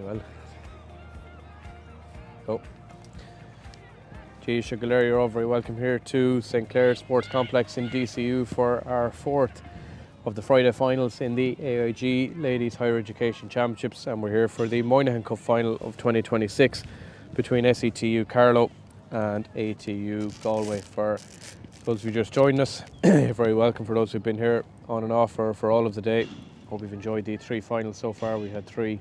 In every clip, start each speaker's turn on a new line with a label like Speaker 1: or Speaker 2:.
Speaker 1: Well. Oh. Geez, Sugar, you're all very welcome here to St. Clair Sports Complex in DCU for our fourth of the Friday finals in the AIG Ladies Higher Education Championships, and we're here for the Moynihan Cup final of 2026 between Setu Carlow and ATU Galway. For those of you just joining us, you're very welcome. For those who've been here on and off for all of the day, hope you've enjoyed the three finals so far. We had three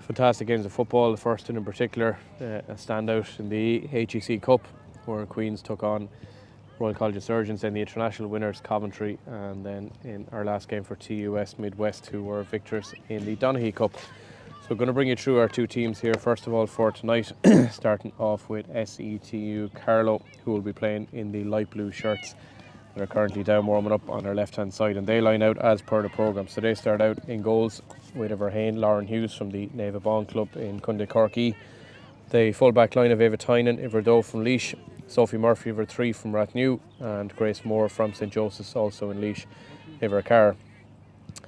Speaker 1: fantastic games of football. The first one in particular, a standout in the HEC Cup, where Queens took on Royal College of Surgeons, then the international winners Coventry, and then in our last game for TUS Midwest, who were victors in the Donaghy Cup. So we're going to bring you through our two teams here first of all for tonight, starting off with Setu Carlow, who will be playing in the light blue shirts. They're currently down warming up on our left hand side, and they line out as per the programme. So they start out in goals with Verhain, Lauren Hughes from the Neva Bond Club in Cundy Corky. The full back line of Eva Tynan, Iverdoe from Laois, Sophie Murphy over 3 from Rathnew, and Grace Moore from St Joseph's also in Laois, Eva Carr.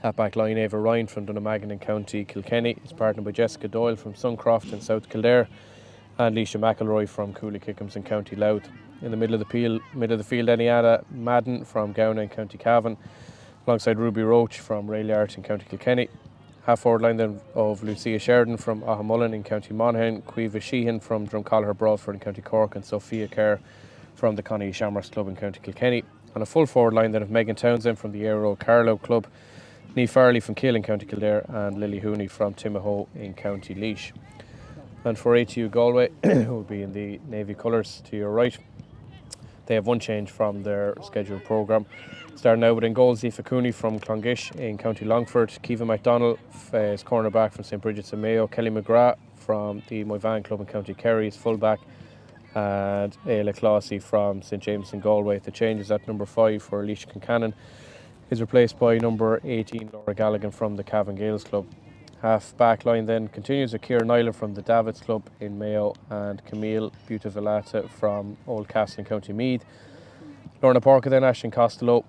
Speaker 1: Half back line, Eva Ryan from Dunamagan in County Kilkenny is partnered by Jessica Doyle from Suncroft in South Kildare, and Leisha McElroy from Cooley Kickham's in County Louth. In the middle of the field, Eniada Madden from Gowna in County Cavan, alongside Ruby Roach from Rayliart in County Kilkenny. Half forward line then of Lucia Sheridan from Ahamullen in County Monaghan, Cueva Sheehan from Drumcollar Broadford in County Cork, and Sophia Kerr from the Connie Shamrocks Club in County Kilkenny. On a full forward line then of Megan Townsend from the Aero Carlow Club, Niamh Farley from Keele in County Kildare, and Lily Hooney from Timahoe in County Laois. And for ATU Galway, who will be in the navy colours to your right, they have one change from their scheduled programme. Starting out with in goals, Aoife Cooney from Clongish in County Longford, Kiva MacDonald is cornerback from St Bridget's in Mayo, Kelly McGrath from the Moyvan Club in County Kerry is fullback, and Ayla Clossy from St James in Galway. The changes at number 5 for Laois Concannon is replaced by number 18 Laura Galligan from the Cavan Gales Club. Half back line then continues with Ciara Nyland from the Davids Club in Mayo, and Camille Butavilata from Old Castle in County Meath. Lorna Porca then Ashton Costello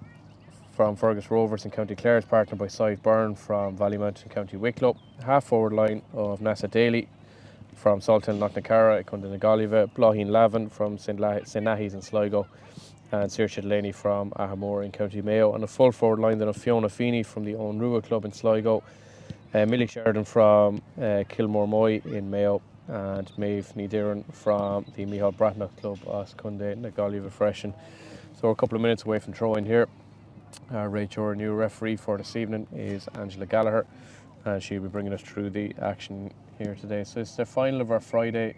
Speaker 1: from Fergus Rovers in County Clare is partnered by Sive Byrne from Vallymount in County Wicklow. Half forward line of Nessa Daly from Salton Knocknacara in Cundinagalliva, Blaheen Lavin from St Nahys in Sligo, and Saoirse Delaney from Ahamore in County Mayo. And a full forward line then of Fiona Feeney from the Owen Rua Club in Sligo, Millie Sheridan from Kilmore Moy in Mayo, and Maeve Nidiran from the Mihal Bratnock Club at Cundy Nagalliva Freshen. So we're a couple of minutes away from throw-in here. Our new referee for this evening is Angela Gallagher, and she'll be bringing us through the action here today. So it's the final of our Friday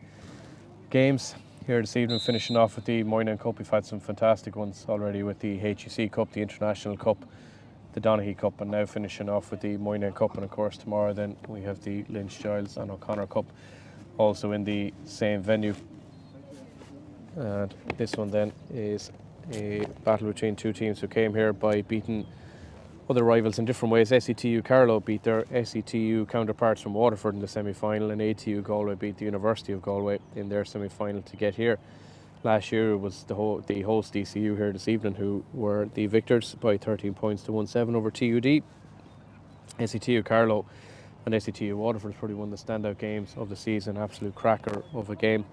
Speaker 1: games here this evening, finishing off with the Moynihan Cup. We've had some fantastic ones already with the HEC Cup, the International Cup, the Donaghy Cup, and now finishing off with the Moynihan Cup. And of course tomorrow then we have the Lynch, Giles and O'Connor Cup also in the same venue. And this one then is a battle between two teams who came here by beating other rivals in different ways. Setu Carlow beat their Setu counterparts from Waterford in the semi-final, and ATU Galway beat the University of Galway in their semi-final to get here. Last year it was the host DCU here this evening who were the victors by 13 points to 1-7 over TUD. Setu Carlow and Setu Waterford is probably one of the standout games of the season, absolute cracker of a game.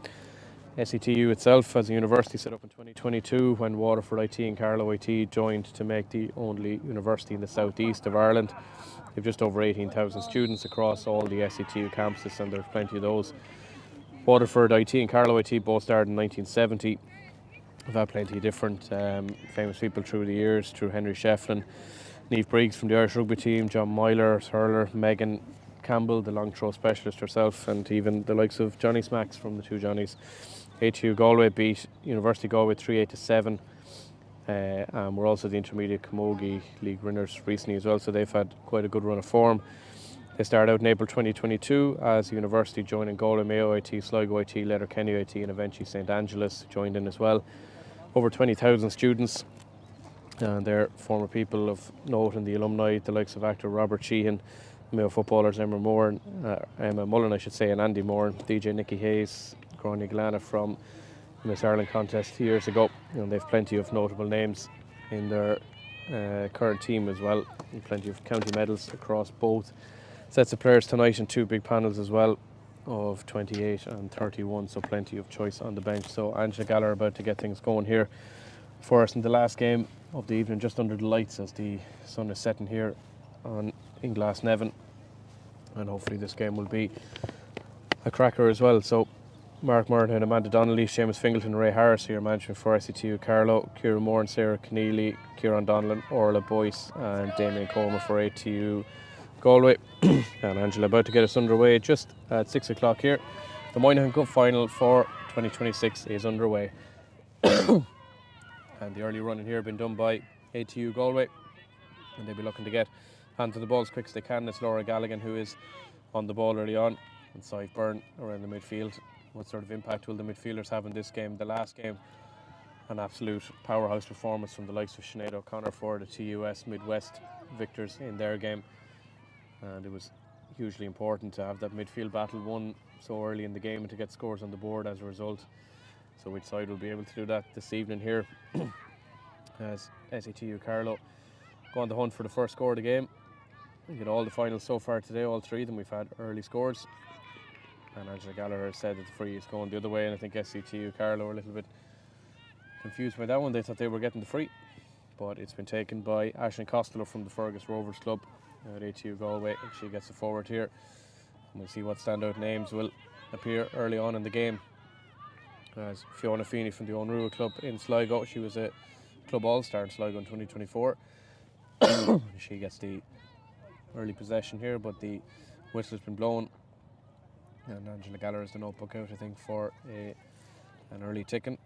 Speaker 1: Setu itself as a university set up in 2022 when Waterford IT and Carlow IT joined to make the only university in the southeast of Ireland. They've just over 18,000 students across all the Setu campuses, and there's plenty of those. Waterford IT and Carlow IT both started in 1970. We've had plenty of different famous people through the years, through Henry Shefflin, Niamh Briggs from the Irish rugby team, John Myler, hurler, Megan Campbell, the long throw specialist herself, and even the likes of Johnny Smacks from the two Johnnies. ATU Galway beat University Galway 3-8-7, and we're also the Intermediate Camogie League winners recently as well, so they've had quite a good run of form. They started out in April 2022 as a university, joining Galway, Mayo IT, Sligo IT, Letterkenny IT, and eventually St Angela's joined in as well. Over 20,000 students, and they're former people of note in the alumni, the likes of actor Robert Sheehan, Mayo footballers Emma Mullen, and Andy Moore, DJ Nicky Hayes, Gráinne Glana from the Miss Ireland contest 2 years ago. They've plenty of notable names in their current team as well, and plenty of county medals across both sets of players tonight and 2 big panels as well of 28 and 31, so plenty of choice on the bench. So Angela Gallagher about to get things going here for us in the last game of the evening, just under the lights as the sun is setting here in Glasnevin, and hopefully this game will be a cracker as well. So Mark Moynihan, Amanda Donnelly, Seamus Fingleton, Ray Harris here management for Setu Carlow, Ciara Moore and Sarah Keneally, Kieran Donnellan, Orla Boyce and Damien Comer for ATU Galway. And Angela about to get us underway just at 6 o'clock here. The Moynihan Cup final for 2026 is underway. And the early running here has been done by ATU Galway, and they'll be looking to get onto the ball as quick as they can. It's Laura Galligan who is on the ball early on, and Sive Byrne around the midfield. What sort of impact will the midfielders have in this game? The last game, an absolute powerhouse performance from the likes of Sinead O'Connor for the TUS Midwest victors in their game, and it was hugely important to have that midfield battle won so early in the game and to get scores on the board as a result. So which side will be able to do that this evening here as ATU Carlow go on the hunt for the first score of the game. We get all the finals so far today, all 3 of them we've had early scores, and Angela Gallagher said that the free is going the other way, and I think ATU Carlow are a little bit confused by that one. They thought they were getting the free, but it's been taken by Aisling Costello from the Fergus Rovers Club at ATU Galway, and she gets the forward here. And we'll see what standout names will appear early on in the game, as Fiona Feeney from the Onrua Club in Sligo. She was a club all-star in Sligo in 2024. She gets the early possession here, but the whistle's been blown, and Angela Gallagher has the notebook out, I think, for an early ticking.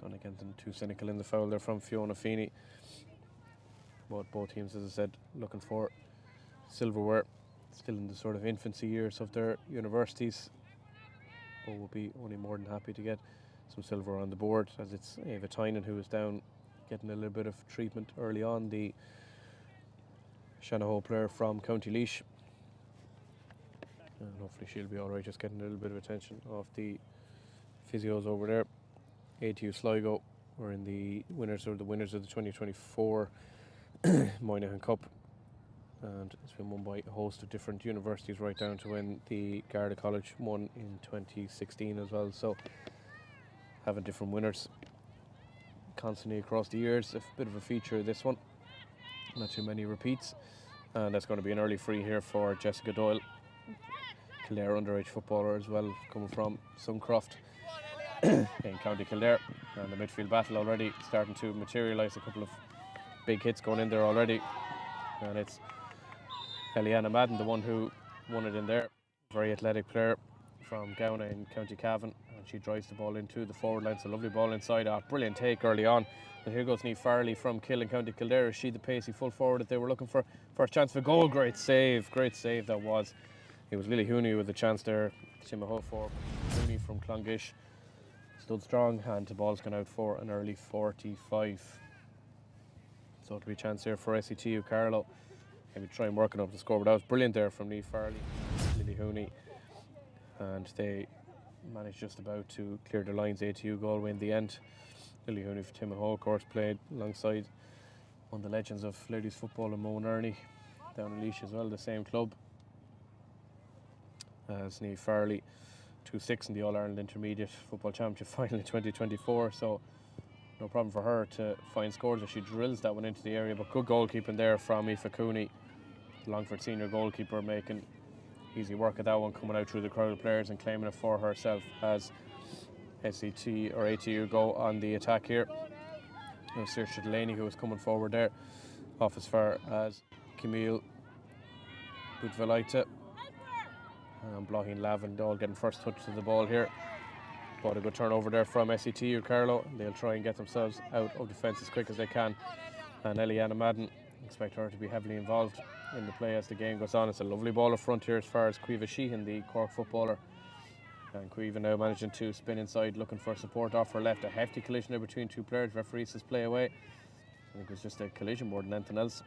Speaker 1: Don't get them too cynical in the foul there from Fiona Feeney, but both teams, as I said, looking for silverware, still in the sort of infancy years of their universities, but will be only more than happy to get some silver on the board, as it's Ava Tynan who is down getting a little bit of treatment early on, the Shanahoe player from County Laois, and hopefully she'll be alright, just getting a little bit of attention off the physios over there. ATU Sligo were in the winners of the 2024 Moynihan Cup, and it's been won by a host of different universities, right down to when the Garda College won in 2016 as well. So having different winners constantly across the years, a bit of a feature this one, not too many repeats. And that's going to be an early free here for Jessica Doyle, Kildare underage footballer as well, coming from Suncroft in County Kildare. And the midfield battle already starting to materialise, a couple of big hits going in there already, and it's Eliana Madden, the one who won it in there. Very athletic player from Gowna in County Cavan, and she drives the ball into the forward line. It's a lovely ball inside. Brilliant take early on. And here goes Niamh Farley from Kill in County Kildare. Is she the pacey full forward that they were looking for a chance for goal? Great save that was. It was Lily Hooney with the chance there. Timahoe for Hooney from Clongish stood strong, and the ball's gone out for an early 45. So it'll be a chance here for SETU Carlow. Maybe try and working up the score, but that was brilliant there from Niamh Farley, Lily Hooney, and they managed just about to clear their lines. ATU Galway in the end. Lily Hooney for Timahoe, of course, played alongside one of the legends of ladies football, and Moan Ernie down in Laois as well, the same club as Niamh Farley, 2-6 in the All-Ireland Intermediate Football Championship final in 2024. So no problem for her to find scores as she drills that one into the area. But good goalkeeping there from Aoife Cooney, Longford senior goalkeeper, making easy work of that one, coming out through the crowd of players and claiming it for herself as SET or ATU go on the attack here. It was Saoirse Delaney who was coming forward there, off as far as Camille Budvelaita and Blaheen Lavin, all getting first touch to the ball here. But a good turnover there from SETU Carlow. They'll try and get themselves out of defence as quick as they can. And Eliana Madden, expect her to be heavily involved in the play as the game goes on. It's a lovely ball up front here as far as Cueva Sheehan, the Cork footballer. And Cueva now managing to spin inside, looking for support off her left. A hefty collision there between two players. Referee says play away. I think it was just a collision more than anything else.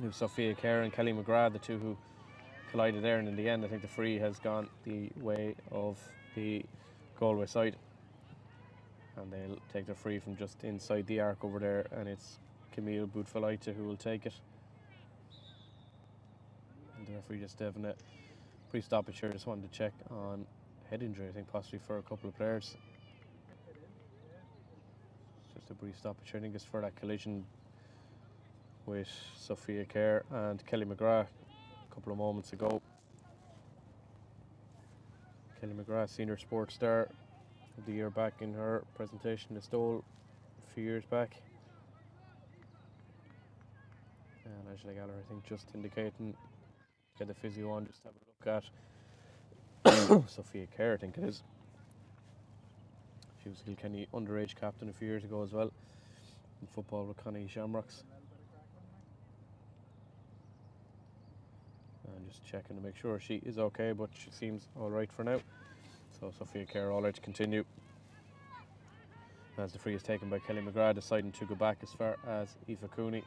Speaker 1: It was Sophia Kerr and Kelly McGrath, the two who collided there, and in the end I think the free has gone the way of the Galway side, and they'll take their free from just inside the arc over there, and it's Camille Budvelaita who will take it. the referee just having a pre-stoppage here. Just wanted to check on head injury, I think possibly for a couple of players. Just a brief stoppage here. I think it's for that collision with Sophia Kerr and Kelly McGrath a couple of moments ago. Kelly McGrath, senior sports star of the year back in her presentation to Stole a few years back. And Angela Galler, I think, just indicating, get the physio on, just have a look at Sophia Kerr, I think it is. She was Kilkenny underage captain a few years ago as well in football with Connie Shamrocks. And just checking to make sure she is okay, but she seems alright for now. So Sophia Kerr all right to continue. As the free is taken by Kelly McGrath, deciding to go back as far as Aoife Cooney.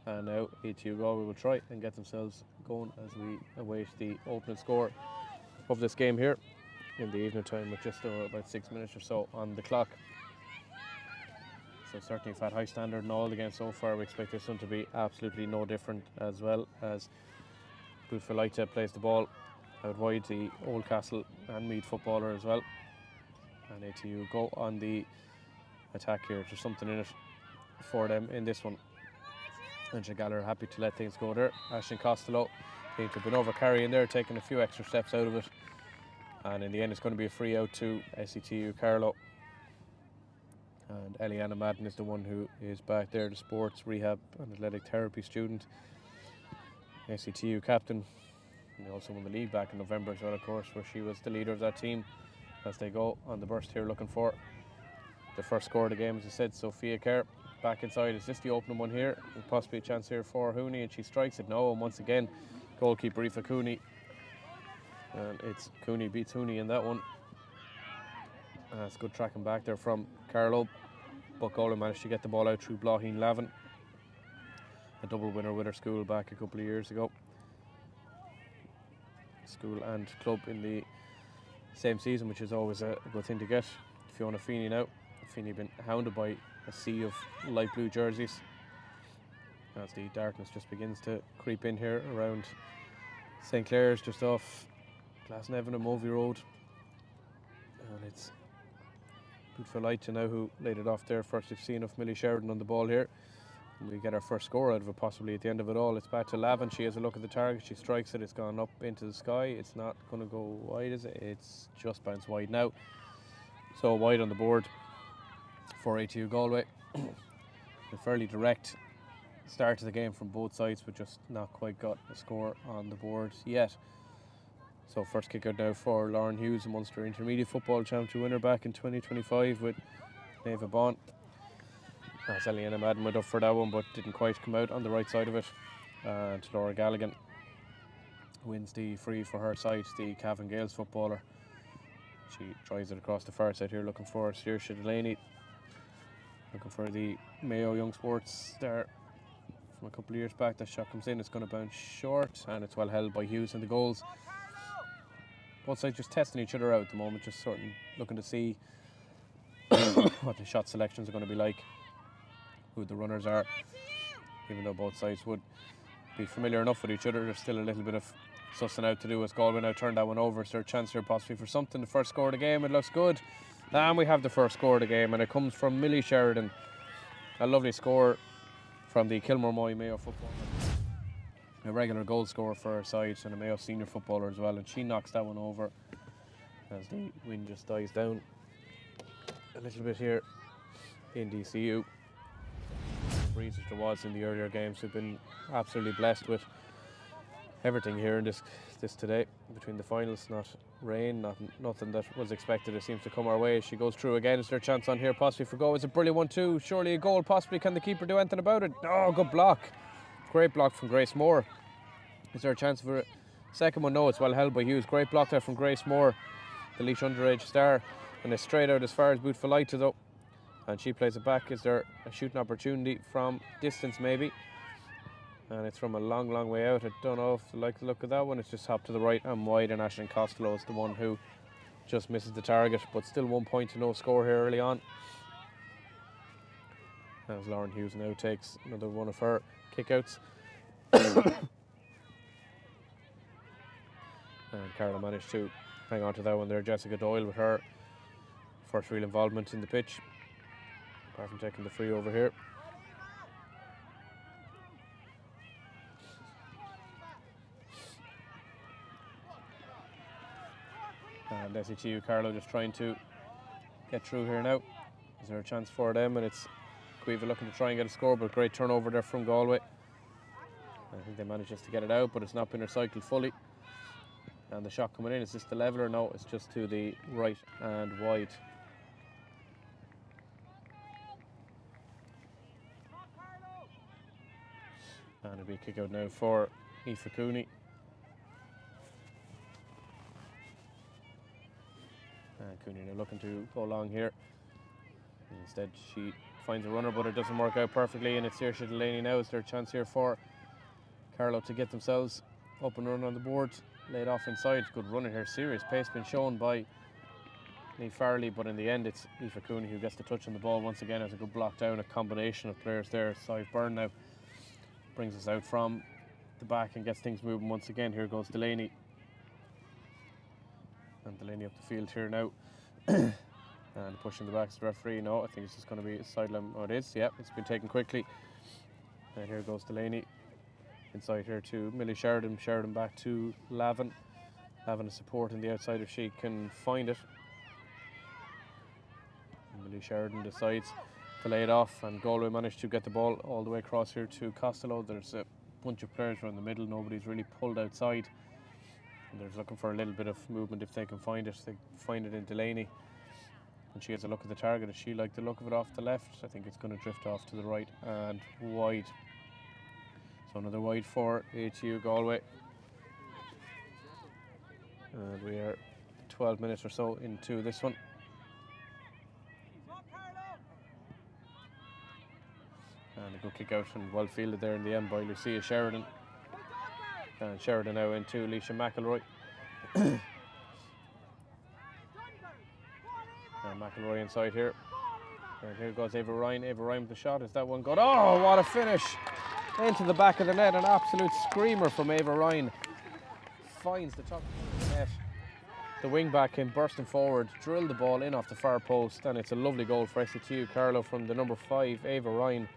Speaker 1: And now ATU Galway will try and get themselves going as we await the opening score of this game here in the evening time, with just about 6 minutes or so on the clock. So certainly we've had high standard in all the games so far. We expect this one to be absolutely no different, as well as Butfalaita plays the ball out wide, the Oldcastle and Meath footballer as well. And ATU go on the attack here. There's something in it for them in this one. And Gallagher happy to let things go there. Ashton Costello seems to have been over carrying there, taking a few extra steps out of it. And in the end it's going to be a free out to Setu Carlow. And Eliana Madden is the one who is back there, the sports rehab and athletic therapy student. Setu captain. And they also won the league back in November as well, of course, where she was the leader of that team. As they go on the burst here, looking for the first score of the game, as I said, Sophia Kerr back inside. Is this the opening one here? And possibly a chance here for Hooney, and she strikes it. No, and once again, goalkeeper Aoife Cooney. And it's Cooney beats Hooney in that one. It's good tracking back there from Carlow. But Golan managed to get the ball out through Blaheen Lavin, a double winner with her school back a couple of years ago. School and club in the same season, which is always a good thing to get. Fiona Feeney now. Feeney been hounded by a sea of light blue jerseys as the darkness just begins to creep in here around St. Clair's, just off Glasnevin and Movie Road. And it's Butfalaita now who laid it off there. First we've seen of Millie Sheridan on the ball here. And we get our first score out of it possibly at the end of it all. It's back to Lavin. She has a look at the target. She strikes it. It's gone up into the sky. It's not going to go wide, is it? It's just bounced wide now. So wide on the board for ATU Galway. A fairly direct start to the game from both sides, but just not quite got a score on the board yet. So first kick out now for Lauren Hughes, a Munster Intermediate Football Championship winner back in 2025 with Neva Bond. As Eliana Madden went up for that one, but didn't quite come out on the right side of it. And Laura Galligan wins the free for her side, the Cavan Gales footballer. She tries it across the far side here, looking for Saoirse Delaney. Looking for the Mayo Young Sports star from a couple of years back. That shot comes in, it's going to bounce short, and it's well held by Hughes in the goals. Both sides just testing each other out at the moment, just sort of looking to see what the shot selections are going to be like, who the runners are. Even though both sides would be familiar enough with each other, there's still a little bit of sussing out to do as Galway now turned that one over. Is there a chance here possibly for something? The first score of the game, it looks good. And we have the first score of the game, and it comes from Millie Sheridan. A lovely score from the Kilmore Moy Mayo footballer. A regular goal scorer for her side, and a Mayo senior footballer as well, and she knocks that one over as the wind just dies down a little bit here in DCU. Breeze as there was in the earlier games. We've been absolutely blessed with everything here in this today between the finals. Not rain, nothing that was expected. It seems to come our way. She goes through again. Is there a chance on here possibly for goal? It's a brilliant one too. Surely a goal possibly. Can the keeper do anything about it? Oh, good block. Great block from Grace Moore. Is there a chance for a second one? No, it's well held by Hughes. Great block there from Grace Moore, the Laois underage star. And it's straight out as far as Butfalaita though. And she plays it back. Is there a shooting opportunity from distance maybe? And it's from a long, long way out. I don't know if you like the look of that one. It's just hopped to the right and wide, and Ashton Costello is the one who just misses the target. But still 1 point to no score here early on. As Lauren Hughes now takes another one of her kickouts. And Carlow managed to hang on to that one there. Jessica Doyle with her first real involvement in the pitch, apart from taking the free over here. And ATU Carlow just trying to get through here now. Is there a chance for them? And it's Cueva looking to try and get a score, but great turnover there from Galway. I think they managed just to get it out, but it's not been recycled fully. And the shot coming in, is this the leveler? No, it's just to the right and wide. And it'll be a kick out now for Aoife Cooney. And Cooney now looking to go along here. Instead she finds a runner, but it doesn't work out perfectly, and it's Saoirse Delaney now. Is there a chance here for Carlow to get themselves up and run on the board? Laid off inside. Good runner here. Serious pace been shown by Niamh Farrelly, but in the end it's Aoife Cooney who gets the touch on the ball once again. Has a good block down, a combination of players there. Sive Byrne now brings us out from the back and gets things moving once again. Here goes Delaney. And Delaney up the field here now. And pushing the back to the referee. No, I think it's just going to be a sideline. Oh, it is. Yeah, it's been taken quickly. And here goes Delaney. Inside here to Millie Sheridan. Sheridan back to Lavin. Lavin is supporting the outside if she can find it. And Millie Sheridan decides to lay it off, and Galway managed to get the ball all the way across here to Costello. There's a bunch of players around the middle. Nobody's really pulled outside. And they're looking for a little bit of movement if they can find it. They find it in Delaney. And she has a look at the target. Does she like the look of it off the left? I think it's going to drift off to the right and wide. So another wide for ATU Galway. And we are 12 minutes or so into this one. And a good kick out and well fielded there in the end by Lucia Sheridan. And Sheridan now into Alicia McElroy. And McElroy inside here. And here goes Ava Ryan. Ava Ryan with the shot. Is that one good? Oh, what a finish! Into the back of the net. An absolute screamer from Ava Ryan. Finds the top of the net. The wing back came bursting forward, drilled the ball in off the far post, and it's a lovely goal for Setu Carlow from the number 5, Ava Ryan.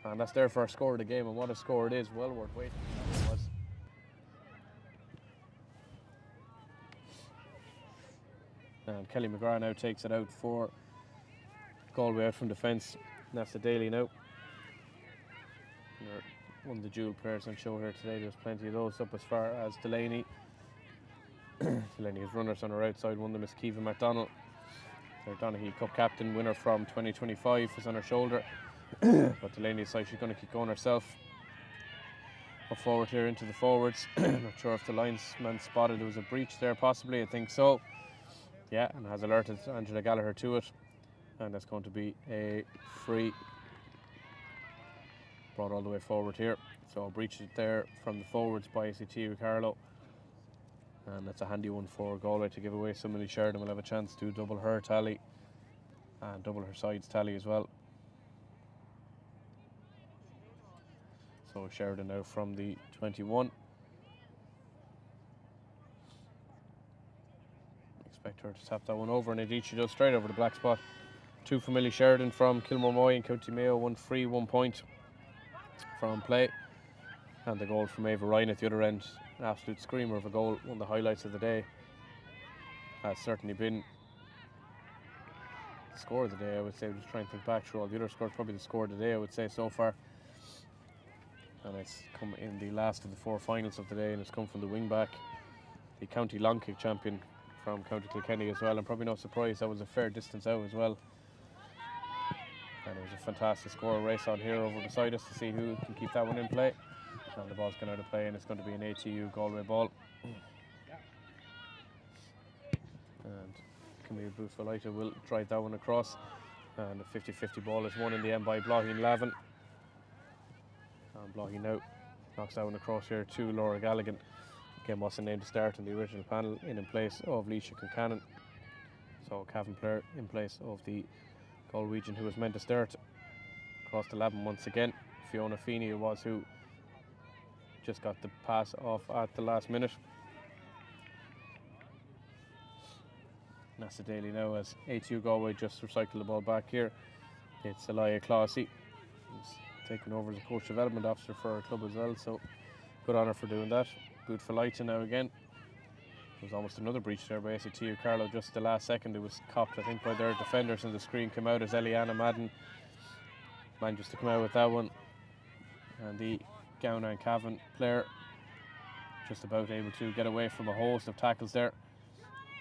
Speaker 1: And that's their first score of the game, and what a score it is. Well worth waiting. It was. And Kelly McGrath now takes it out for Galway out from defence. And that's the Daly now. They're one of the dual players on show here today. There's plenty of those up as far as Delaney. Delaney has runners on her outside. One of them is Kiva MacDonald. Their Donaghy Cup captain, winner from 2025, is on her shoulder. But Delaney decides she's going to keep going herself. Up forward here into the forwards. Not sure if the linesman spotted there was a breach there, possibly. I think so. Yeah, and has alerted Angela Gallagher to it. And that's going to be a free. Brought all the way forward here. So a breach it there from the forwards by Setu Carlow. And that's a handy one for Galway to give away. Somebody Sheridan will have a chance to double her tally and double her sides tally as well. So Sheridan now from the 21. Expect her to tap that one over, and indeed she does, straight over the black spot. 2 for Millie Sheridan from Kilmore Moy in County Mayo, 1 free, 1 point from play. And the goal from Ava Ryan at the other end. An absolute screamer of a goal, one of the highlights of the day. Has certainly been the score of the day, I would say. Just trying to think back through all the other scores, probably the score of the day, I would say, so far. And it's come in the last of the 4 finals of the day, and it's come from the wing back, the county long kick champion from County Kilkenny as well. And probably no surprise, that was a fair distance out as well. And it was a fantastic score, race on here over beside us to see who can keep that one in play. And the ball's gone out of play, and it's going to be an ATU Galway ball. And Camille Boothvelaita will drive that one across. And a 50-50 ball is won in the end by Blaheen Lavin. And Blaheen now knocks that one across here to Laura Galligan. Again, wasn't named to start in the original panel, in place of Leisha Concannon. So a Cavan player in place of the Galwegian who was meant to start. Across to Lavin once again. Fiona Feeney it was who just got the pass off at the last minute. That's the daily now as ATU Galway just recycle the ball back here. It's Elia Classy. He's taken over as a coach development officer for our club as well, so good honour for doing that. Good for Leithen now again. There was almost another breach there by Setu Carlow just the last second. It was copped, I think, by their defenders, and the screen came out as Eliana Madden managed to come out with that one. And the Gowna and Cavan player just about able to get away from a host of tackles there.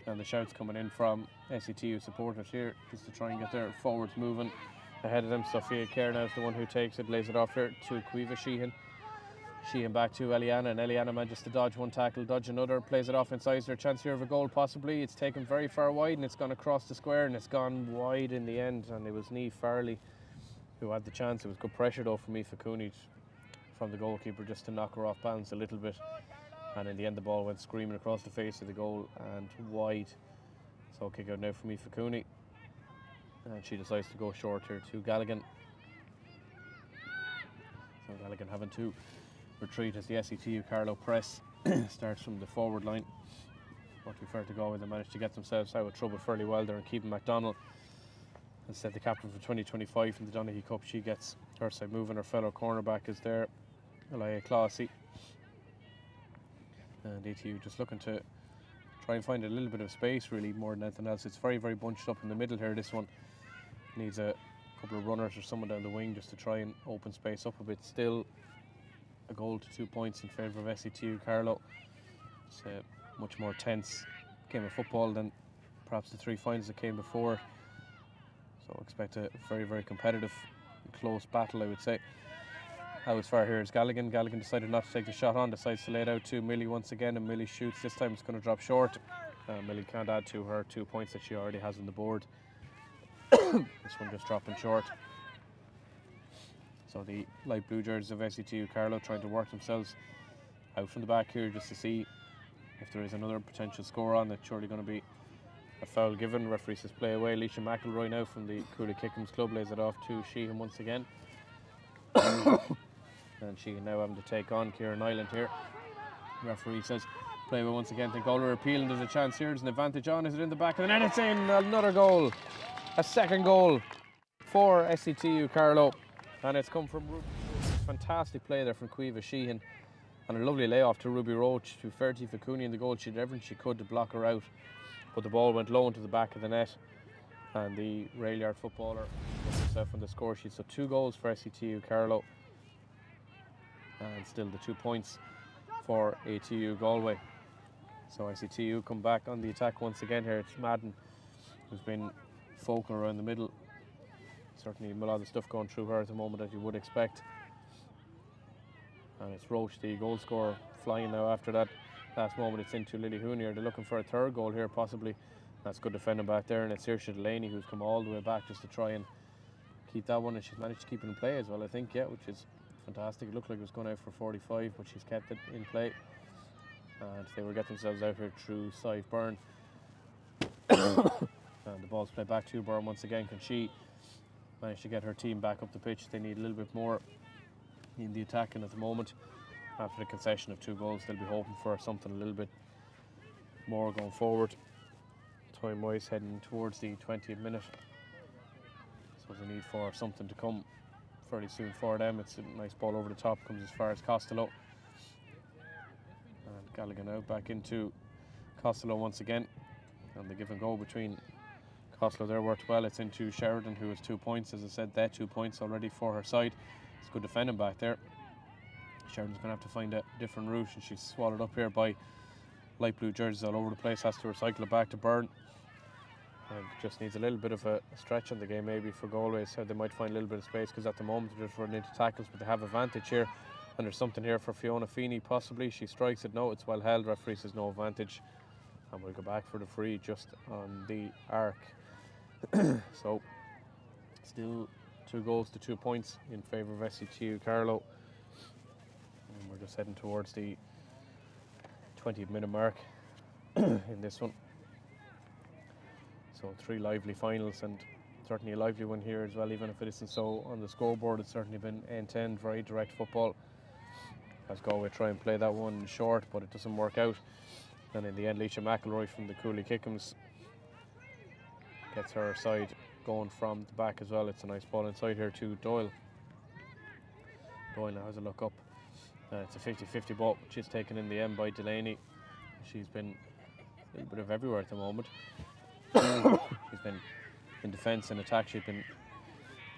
Speaker 1: And the shouts coming in from SETU supporters here just to try and get their forwards moving ahead of them. Sophia Kerr now is the one who takes it, lays it off here to Cueva Sheehan. Sheehan back to Eliana, and Eliana manages to dodge one tackle, dodge another, plays it off inside. Is there a chance here of a goal possibly? It's taken very far wide and it's gone across the square and it's gone wide in the end, and it was Niamh Farley who had the chance. It was good pressure though from Aoife Cooney from the goalkeeper just to knock her off balance a little bit, and in the end the ball went screaming across the face of the goal and wide. So kick out now from Aoife Cooney, and she decides to go short here to Galligan. So Galligan having to retreat as the Setu Carlow press starts from the forward line. What we fair to go with, they managed to get themselves out of trouble fairly well there, and Keegan MacDonald, as said, the captain for 2025 in the Donaghy Cup, she gets her side moving. Her fellow cornerback is there, Elia Classy, and ATU just looking to try and find a little bit of space really more than anything else. It's very, very bunched up in the middle here. This one needs a couple of runners or someone down the wing just to try and open space up a bit. Still a goal to 2 points in favour of Setu Carlow. It's a much more tense game of football than perhaps the three finals that came before. So expect a very, very competitive and close battle, I would say. How as far here is Galligan. Galligan decided not to take the shot on, decides to lay it out to Millie once again, and Millie shoots. This time it's going to drop short. Millie can't add to her 2 points that she already has on the board. This one just dropping short. So the light blue jerseys of Setu Carlow trying to work themselves out from the back here just to see if there is another potential score on. That's surely going to be a foul given. Referee says play away. Leisha McElroy now from the Cooley Kickham's club lays it off to Sheehan once again. And Sheehan now having to take on Kieran Ireland here. Referee says play away once again. The goaler appealing. There's a chance here. There's an advantage on. Is it in the back of the net? It's in. Another goal. A second goal for Setu Carlow. And it's come from fantastic play there from Cueva Sheehan, and a lovely layoff to Ruby Roach. To fair to Aoife Cooney in the goal, she did everything she could to block her out, but the ball went low into the back of the net, and the rail yard footballer put himself on the score sheet. So 2 goals for Setu Carlow, and still the 2 points for ATU Galway. So Setu come back on the attack once again here. It's Madden who's been focal around the middle. Certainly a lot of stuff going through her at the moment, as you would expect. And it's Roach, the goal scorer, flying now after that last moment. It's into Lily Hoonier. They're looking for a third goal here possibly. That's good defending back there, and it's Saoirse Delaney who's come all the way back just to try and keep that one, and she's managed to keep it in play as well, I think, yeah, which is fantastic. It looked like it was going out for 45, but she's kept it in play. And they will get themselves out here through Sive Byrne. And the ball's played back to Byrne once again. Can she manage to get her team back up the pitch? They need a little bit more in the attacking at the moment. After the concession of 2 goals, they'll be hoping for something a little bit more going forward. Time wise heading towards the 20th minute, so the need for something to come fairly soon for them. It's a nice ball over the top, comes as far as Costello, and Galligan out back into Costello once again, and the give and go between Costello there worked well. It's into Sheridan, who has 2 points. As I said, that 2 points already for her side. It's good defending back there. Sheridan's going to have to find a different route, and she's swallowed up here by light blue jerseys all over the place. Has to recycle it back to Byrne, and just needs a little bit of a stretch on the game maybe for Galway, so they might find a little bit of space, because at the moment they're just running into tackles, but they have advantage here. And there's something here for Fiona Feeney possibly. She strikes it. No, it's well held. Referee says no advantage, and we'll go back for the free just on the arc. So still 2 goals to 2 points in favour of Setu Carlow, and we're just heading towards the 20th minute mark in this one. So 3 lively finals, and certainly a lively one here as well, even if it isn't so on the scoreboard. It's certainly been end-to-end, very direct football, as Galway try and play that one short, but it doesn't work out. And in the end, Leisha McElroy from the Cooley Kickham's gets her side going from the back as well. It's a nice ball inside here to Doyle. Doyle now has a look up. It's a 50-50 ball, which is taken in the end by Delaney. She's been a little bit of everywhere at the moment. She's been in defence and attack. She's been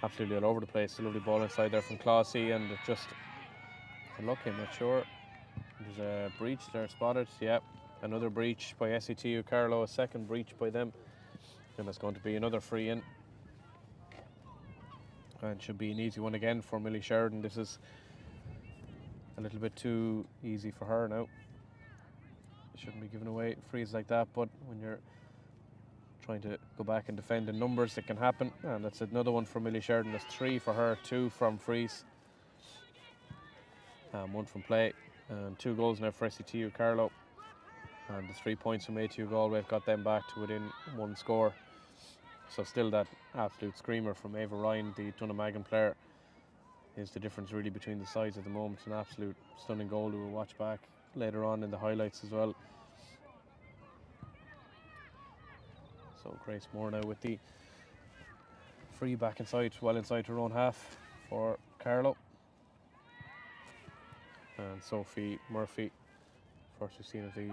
Speaker 1: absolutely all over the place. A lovely ball inside there from Classy, and it just unlucky, I'm not sure. There's a breach there spotted. Yeah, another breach by Setu Carlow, a second breach by them. And it's going to be another free in. And should be an easy one again for Millie Sheridan. This is a little bit too easy for her now. Shouldn't be giving away frees like that, but when you're trying to go back and defend in numbers, it can happen. And that's another one for Millie Sheridan. That's 3 for her, 2 from frees, 1 from play, and 2 goals now for ATU Carlow. And the 3 points from ATU Galway have got them back to within 1 score. So still that absolute screamer from Ava Ryan, the Dunnamaggin player, is the difference really between the sides at the moment. An absolute stunning goal we will watch back later on in the highlights as well. So Grace Moore now with the free back inside, well inside her own half for Carlow. And Sophie Murphy, first we've seen of the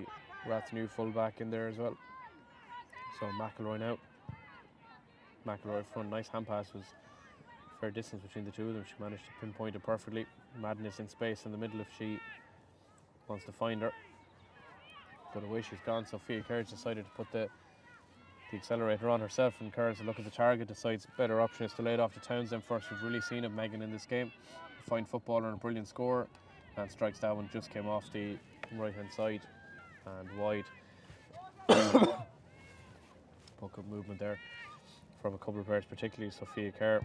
Speaker 1: Rathnew full back in there as well. So McElroy now. McElroy front, nice hand pass, was fair distance between the two of them. She managed to pinpoint it perfectly. Madness in space in the middle if she wants to find her. But away she's gone. Sophia Kerr decided to put the accelerator on herself, and Kerr's a look at the target, decides better option is to lay it off to Townsend first. We've really seen of Megan in this game. A fine footballer and a brilliant scorer, and strikes that one, just came off the right hand side and wide. Puck up movement there from a couple of players, particularly Sophia Kerr,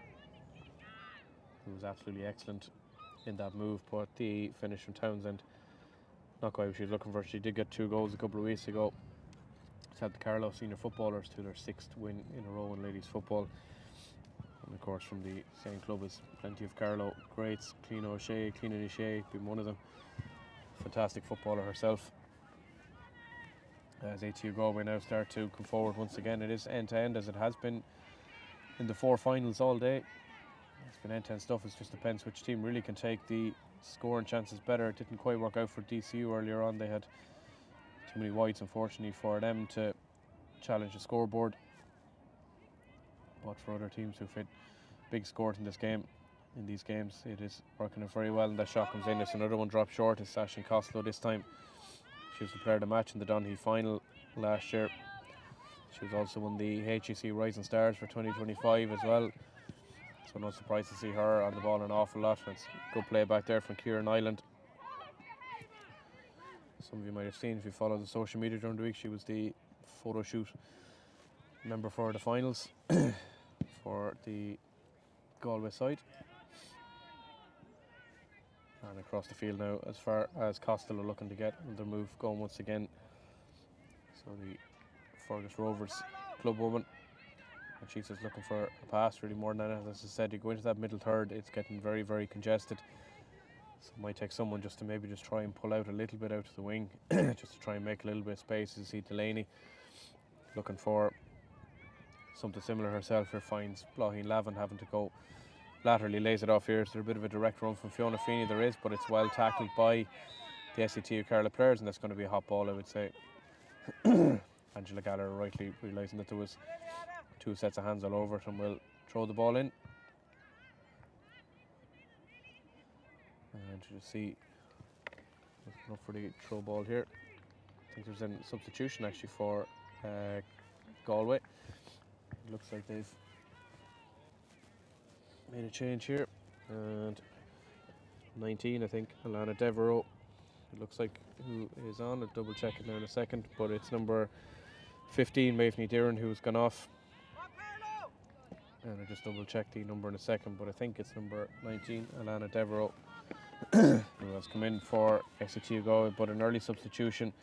Speaker 1: who was absolutely excellent in that move, but the finish from Townsend, not quite what she was looking for. She did get 2 goals a couple of weeks ago. It's had the Carlow senior footballers to their 6th win in a row in ladies football. And of course from the same club as plenty of Carlow greats, Clean O'Shea, being one of them. Fantastic footballer herself. As ATU Galway now start to come forward once again. It is end-to-end as it has been in the 4 finals all day. It's been end-to-end stuff. It just depends which team really can take the scoring chances better. It didn't quite work out for DCU earlier on. They had too many wides, unfortunately, for them to challenge the scoreboard. But for other teams who've hit big scores in this game, in these games, it is working out very well. And that shot comes in. It's another one dropped short. It's Ashley Costello this time. She was the player of the match in the Donaghy final last year. She was also won the HEC Rising Stars for 2025 as well. So no surprise to see her on the ball an awful lot. It's good play back there from Kieran Island. Some of you might have seen if you follow the social media during the week, she was the photo shoot member for the finals for the Galway side. And across the field now, as far as Costello looking to get their move going once again. So the Fergus Rovers club woman, and she's just looking for a pass really more than that. As I said, you go into that middle third, it's getting very, very congested. So it might take someone just to maybe just try and pull out a little bit out of the wing, just to try and make a little bit of space. You see Delaney looking for something similar herself here, finds Blaughin Lavin having to go laterally, lays it off here. So there's a bit of a direct run from Fiona Feeney, there is, but it's well tackled by the SCTU Carlow players, and that's going to be a hot ball, I would say. Angela Gallagher rightly realising that there was 2 sets of hands all over it, and will throw the ball in. And you just see, looking up for the throw ball here. I think there's a substitution actually for Galway. It looks like they've made a change here. And 19, I think, Alana Devereaux, it looks like, who is on. I'll double check it now in a second, but it's number 15, Maifni Deeran, who's gone off. And I'll just double check the number in a second, but I think it's number 19, Alana Devereaux, who has come in for SCTU Galway, but an early substitution.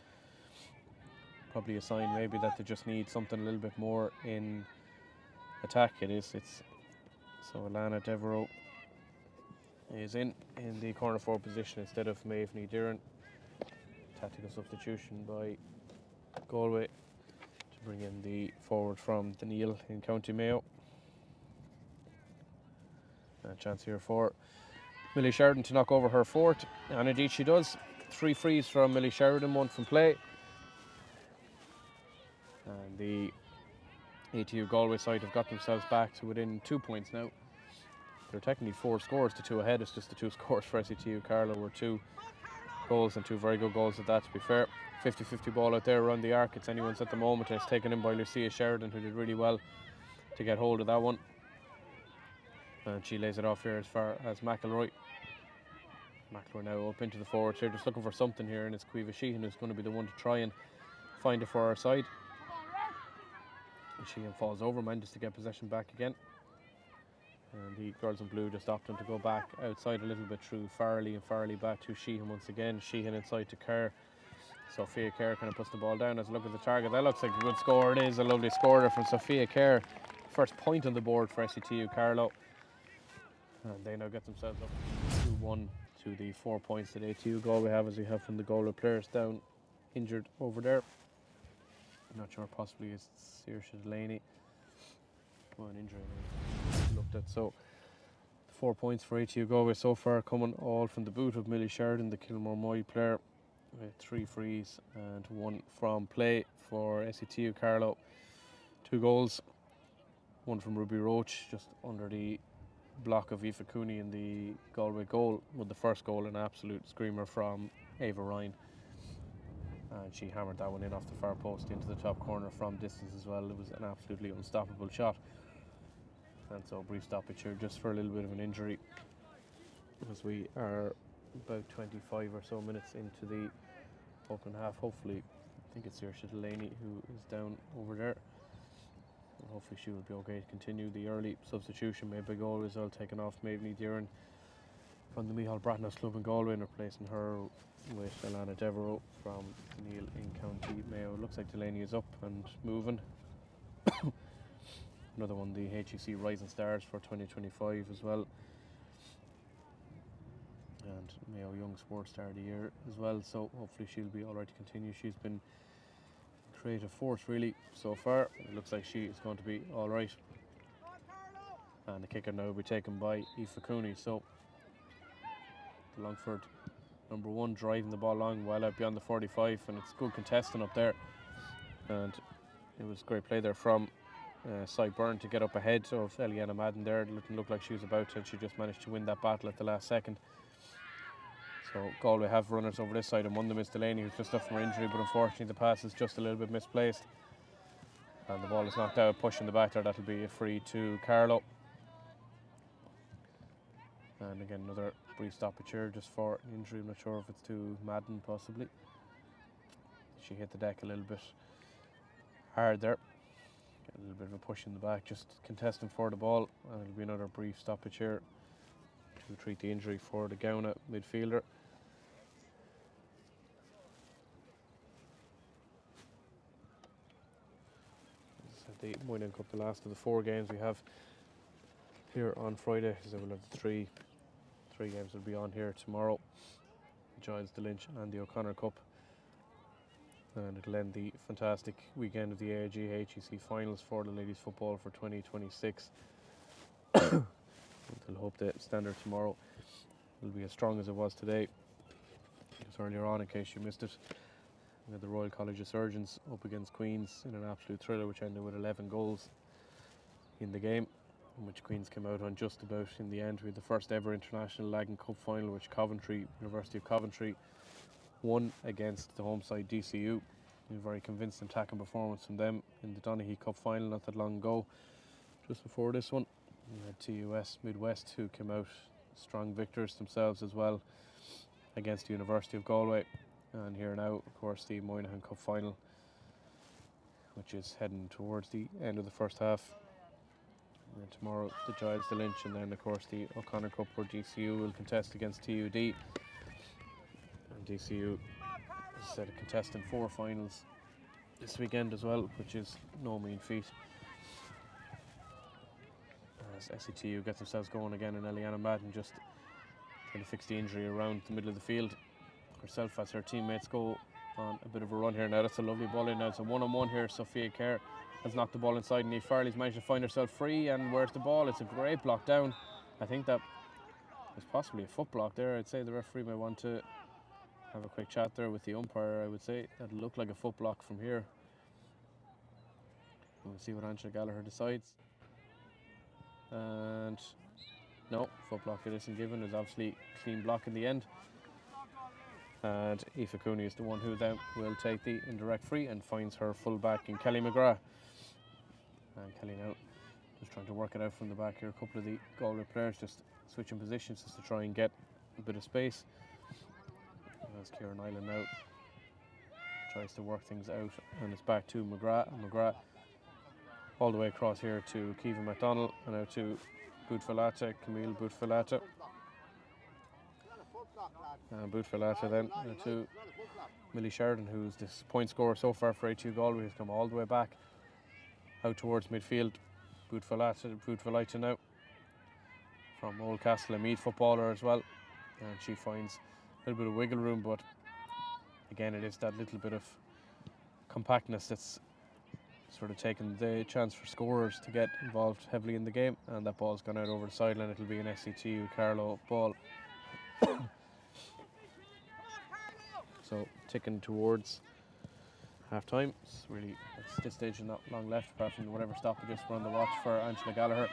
Speaker 1: Probably a sign maybe that they just need something a little bit more in attack. It's so Alana Devereaux is in the corner forward position instead of Maifni Deeran. Tactical substitution by Galway to bring in the forward from Daniel in County Mayo. A chance here for Millie Sheridan to knock over her fort, and indeed she does. 3 frees from Millie Sheridan, 1 from play. And the ATU Galway side have got themselves back to within 2 points now. They're technically 4 scores to 2 ahead. It's just the 2 scores for Setu Carlow were 2 goals, and 2 very good goals at that, to be fair. 50-50 ball out there around the arc. It's anyone's at the moment, and it's taken in by Lucia Sheridan, who did really well to get hold of that one. And she lays it off here as far as McElroy. McElroy now up into the forwards here, just looking for something here, and it's Cueva Sheehan who's going to be the one to try and find it for our side. And Sheehan falls over, manages to get possession back again. And the girls in blue just opting to go back outside a little bit through Farley, and Farley back to Sheehan once again. Sheehan inside to Kerr. Sophia Kerr kind of puts the ball down as a look at the target. That looks like a good score. It is a lovely scorer from Sophia Kerr. First point on the board for Setu Carlow. And they now get themselves up 2-1 to the 4 points that ATU Galway have, as we have from the Galway players down injured over there. I'm not sure, possibly it's Saoirse Delaney. Well, an injury looked at. So 4 points for ATU Galway so far, coming all from the boot of Millie Sheridan, the Kilmore Moy player, with 3 frees and 1 from play for Setu Carlow. 2 goals, 1 from Ruby Roach just under the block of Aoife Cooney in the Galway goal, with the first goal an absolute screamer from Ava Ryan, and she hammered that one in off the far post into the top corner from distance as well. It was an absolutely unstoppable shot. And so brief stoppage here just for a little bit of an injury, as we are about 25 or so minutes into the open half. Hopefully, I think it's Saoirse Delaney who is down over there. And hopefully she will be okay to continue. The early substitution made by Galway as well, taken off Maveney Deering from the Micheál Bratnos club in Galway, and replacing her with Alana Devereux from Neil in County Mayo. It looks like Delaney is up and moving. Another one, the HEC Rising Stars for 2025 as well. And Mayo Young Sports Star of the Year as well, so hopefully she'll be alright to continue. She's been creative force really so far. It looks like she is going to be alright. And the kicker now will be taken by Aoife Cooney. So the Longford number 1 driving the ball long well out beyond the 45, and it's good contesting up there. And it was great play there from Cy Byrne to get up ahead of Eliana Madden there. It didn't look like she was about to, and she just managed to win that battle at the last second. So Galway have runners over this side, and one of them is Delaney, who's just up from her injury, but unfortunately the pass is just a little bit misplaced. And the ball is knocked out, pushing the back there. That'll be a free to Carlow. And again, another brief stoppage here just for an injury. I'm not sure if it's to Madden, possibly. She hit the deck a little bit hard there. Get a little bit of a push in the back, just contesting for the ball. And it'll be another brief stoppage here to treat the injury for the Gowna midfielder. The Moynihan Cup, the last of the 4 games we have here on Friday. So we'll have the three games will be on here tomorrow: Giles, the Lynch and the O'Connor Cup. And it'll end the fantastic weekend of the AIG HEC finals for the ladies football for 2026. We'll hope the standard tomorrow will be as strong as it was today. Just earlier on, in case you missed it, we had the Royal College of Surgeons up against Queen's in an absolute thriller, which ended with 11 goals in the game, in which Queen's came out on just about in the end. We had the first ever International Lagan Cup final, which University of Coventry won against the home side DCU. A very convincing attacking performance from them in the Donaghy Cup final not that long ago. Just before this one, we had TUS Midwest, who came out strong victors themselves as well against the University of Galway. And here now, of course, the Moynihan Cup final, which is heading towards the end of the first half. And then tomorrow, the Giles, the Lynch, and then, of course, the O'Connor Cup, where DCU will contest against TUD. And DCU, as I said, contesting 4 finals this weekend as well, which is no mean feat. As SETU gets themselves going again, and Eliana Madden just trying to fix the injury around the middle of the field herself as her teammates go on a bit of a run here now. That's a lovely ball in now. It's a one-on-one here. Sophia Kerr has knocked the ball inside, and Niamh Farley's managed to find herself free. And where's the ball? It's a great block down. I think that was possibly a foot block there. I'd say the referee may want to have a quick chat there with the umpire. I would say that looked like a foot block from here. We'll see what Angela Gallagher decides. And no, foot block it isn't given. There's obviously clean block in the end. And Aoife Cooney is the one who then will take the indirect free and finds her full back in Kelly McGrath. And Kelly now just trying to work it out from the back here. A couple of the Galway players just switching positions just to try and get a bit of space. As Kieran Island now tries to work things out, and it's back to McGrath, and McGrath all the way across here to Kiva McDonald, and now to Boutfalata, Camille Boutfalata. And Boutfalata then to Millie Sheridan, who's this point scorer so far for ATU Galway, who's come all the way back out towards midfield. Boutfalata now from Oldcastle, a Meath footballer as well, and she finds a little bit of wiggle room, but again it is that little bit of compactness that's sort of taken the chance for scorers to get involved heavily in the game, and that ball's gone out over the sideline. It'll be an Setu Carlow ball. So ticking towards half time. It's really at this stage not long left apart from whatever stoppages we're on the watch for Angela Gallagher.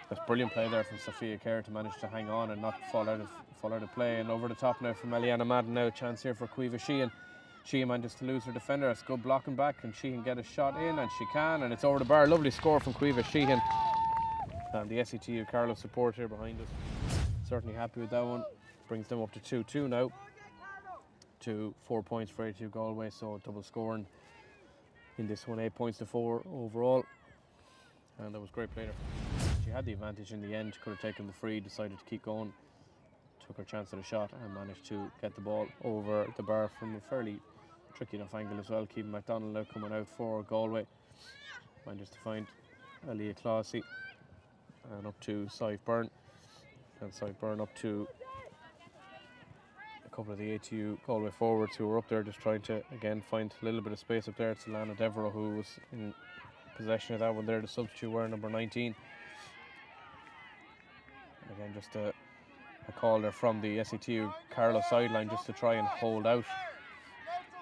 Speaker 1: That's brilliant play there from Sophia Kerr to manage to hang on and not fall out of play. And over the top now from Eliana Madden. Now a chance here for Caoimhe Sheehan. Sheehan manages to lose her defender. It's good blocking back, and she can get a shot in, and she can, and it's over the bar. Lovely score from Caoimhe Sheehan. And the Setu Carlow support here behind us. Certainly happy with that one. Brings them up to 2-2 now. To 4 points for ATU Galway, so double scoring in this one, 8 points to 4 overall. And that was great play there. She had the advantage in the end, could have taken the free, decided to keep going, took her chance at a shot and managed to get the ball over the bar from a fairly tricky enough angle as well. Keegan MacDonald now coming out for Galway, manages to find Aaliyah Clossy and up to Sive Byrne, and Sive Byrne up to a couple of the ATU Galway forwards who were up there just trying to again find a little bit of space up there. It's Lana Devereux who was in possession of that one there, the substitute wearing number 19. Again, just a call there from the Setu Carlow sideline just to try and hold out.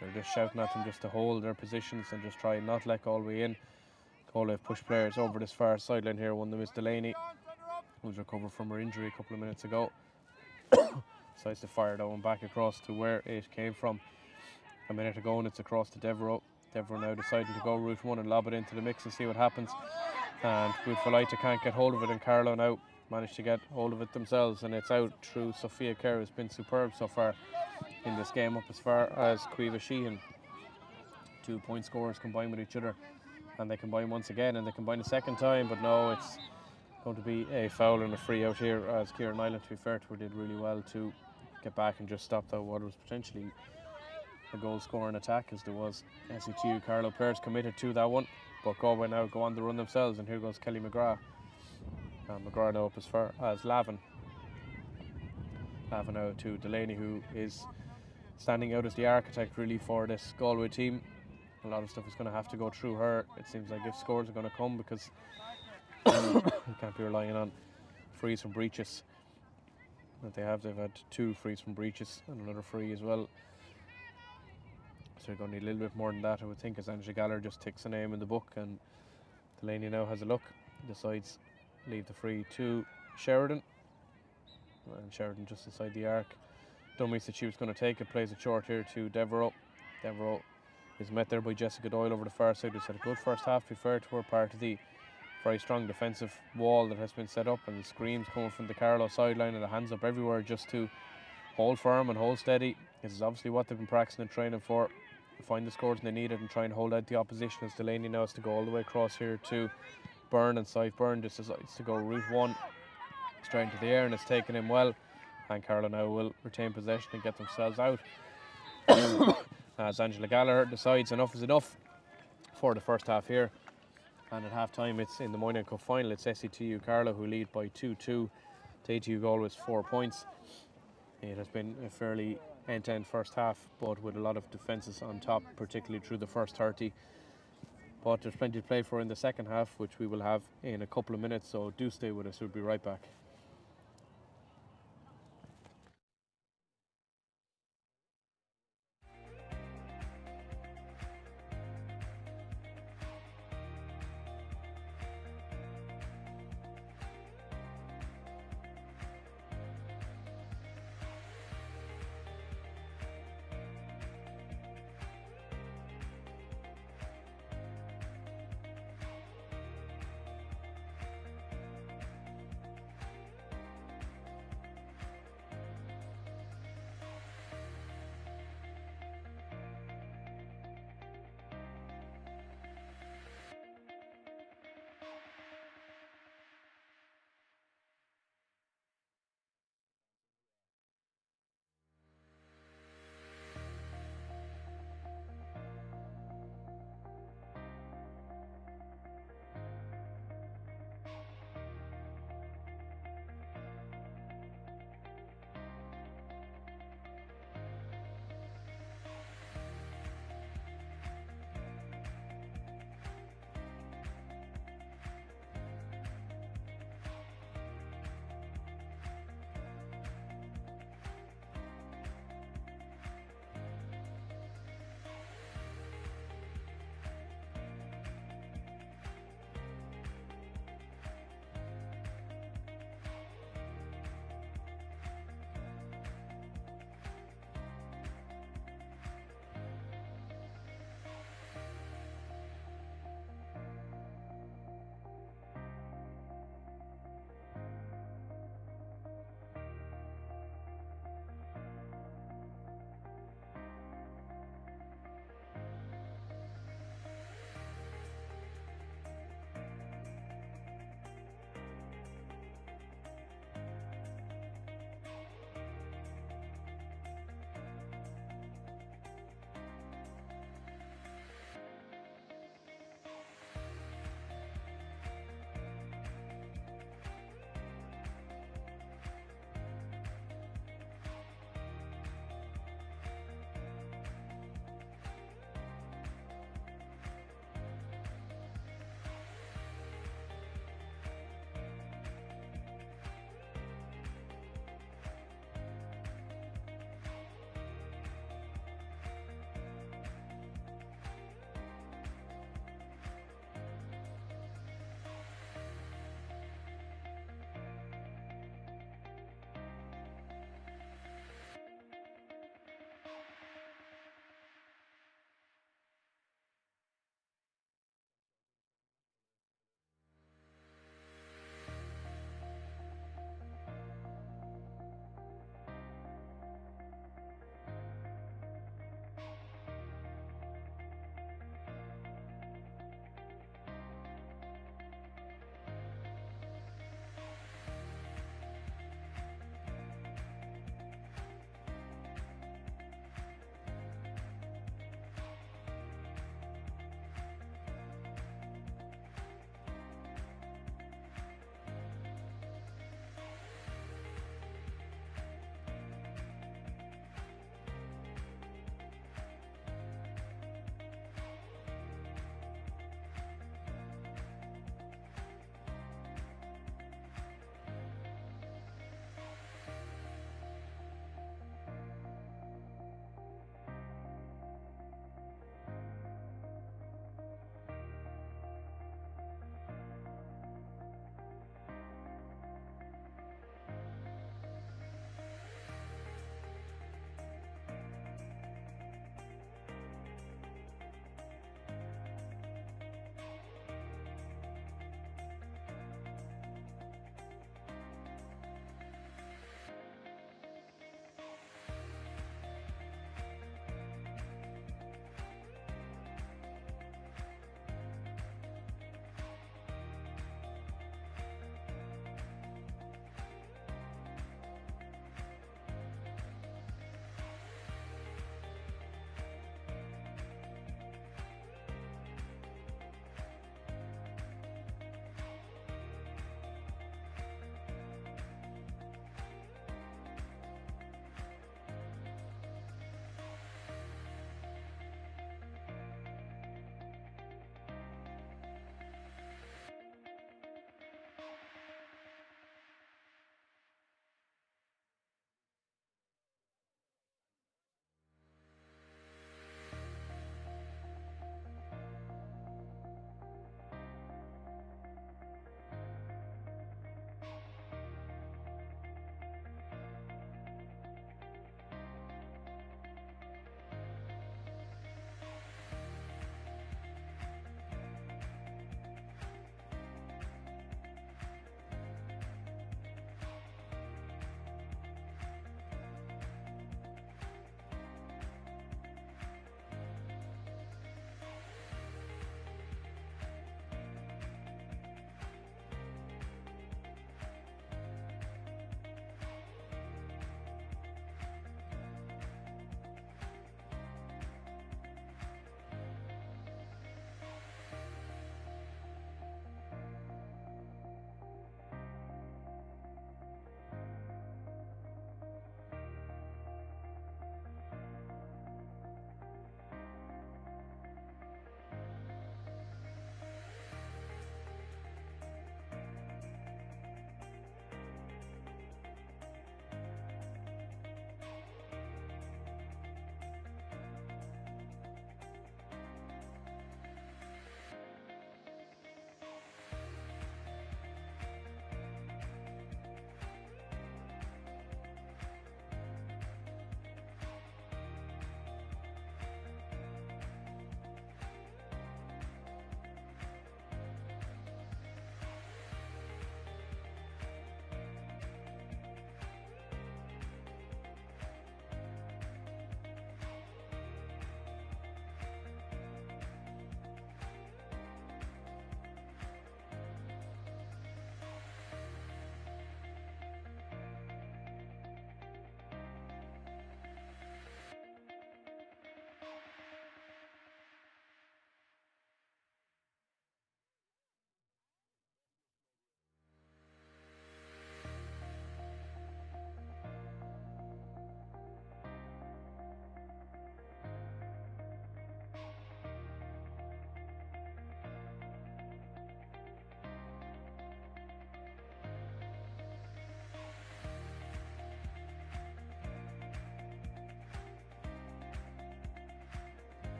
Speaker 1: They're just shouting at them just to hold their positions and just try and not let Galway in. Galway have pushed players over this far sideline here. One of them is Delaney, who's recovered from her injury a couple of minutes ago. Decides to fire that one back across to where it came from a minute ago, and it's across to Devereux. Devereux now deciding to go route one and lob it into the mix and see what happens. And Boutfalata can't get hold of it, and Carlow now managed to get hold of it themselves, and it's out through Sophia Kerr, who's been superb so far in this game, up as far as Caoimhe Sheehan. 2 point scorers combine with each other, and they combine once again, and they combine a second time, but no, it's going to be a foul and a free out here, as Kieran Island, to be fair to her, did really well to get back and just stop that what was potentially a goal scoring attack, as there was Setu Carlow players committed to that one, but Galway now go on the run themselves, and here goes Kelly McGrath. McGrath now up as far as Lavin. Lavin now to Delaney, who is standing out as the architect really for this Galway team. A lot of stuff is going to have to go through her. It seems like if scores are going to come, because you can't be relying on frees from breaches that they have. They've had 2 frees from breaches and another free as well. So they're going to need a little bit more than that, I would think, as Angela Gallagher just ticks a name in the book, and Delaney now has a look, decides leave the free to Sheridan, and Sheridan just inside the arc. Dummies that she was going to take it, plays it short here to Devereux. Devereux is met there by Jessica Doyle over the far side, who's had a good first half, to be fair to her, part of the very strong defensive wall that has been set up, and the screams coming from the Carlow sideline and the hands up everywhere just to hold firm and hold steady. This is obviously what they've been practicing and training for, find the scores when they need it and try and hold out the opposition, as Delaney now has to go all the way across here to Byrne, and Sive Byrne just decides to go route one straight into the air, and it's taken him well, and Carlow now will retain possession and get themselves out as Angela Gallagher decides enough is enough for the first half here. And at half time, it's in the Moynihan Cup final, it's Setu Carlow who lead by 2-2 to ATU Galway's 4 points. It has been a fairly end-to-end first half, but with a lot of defences on top, particularly through the first 30. But there's plenty to play for in the second half, which we will have in a couple of minutes, so do stay with us. We'll be right back.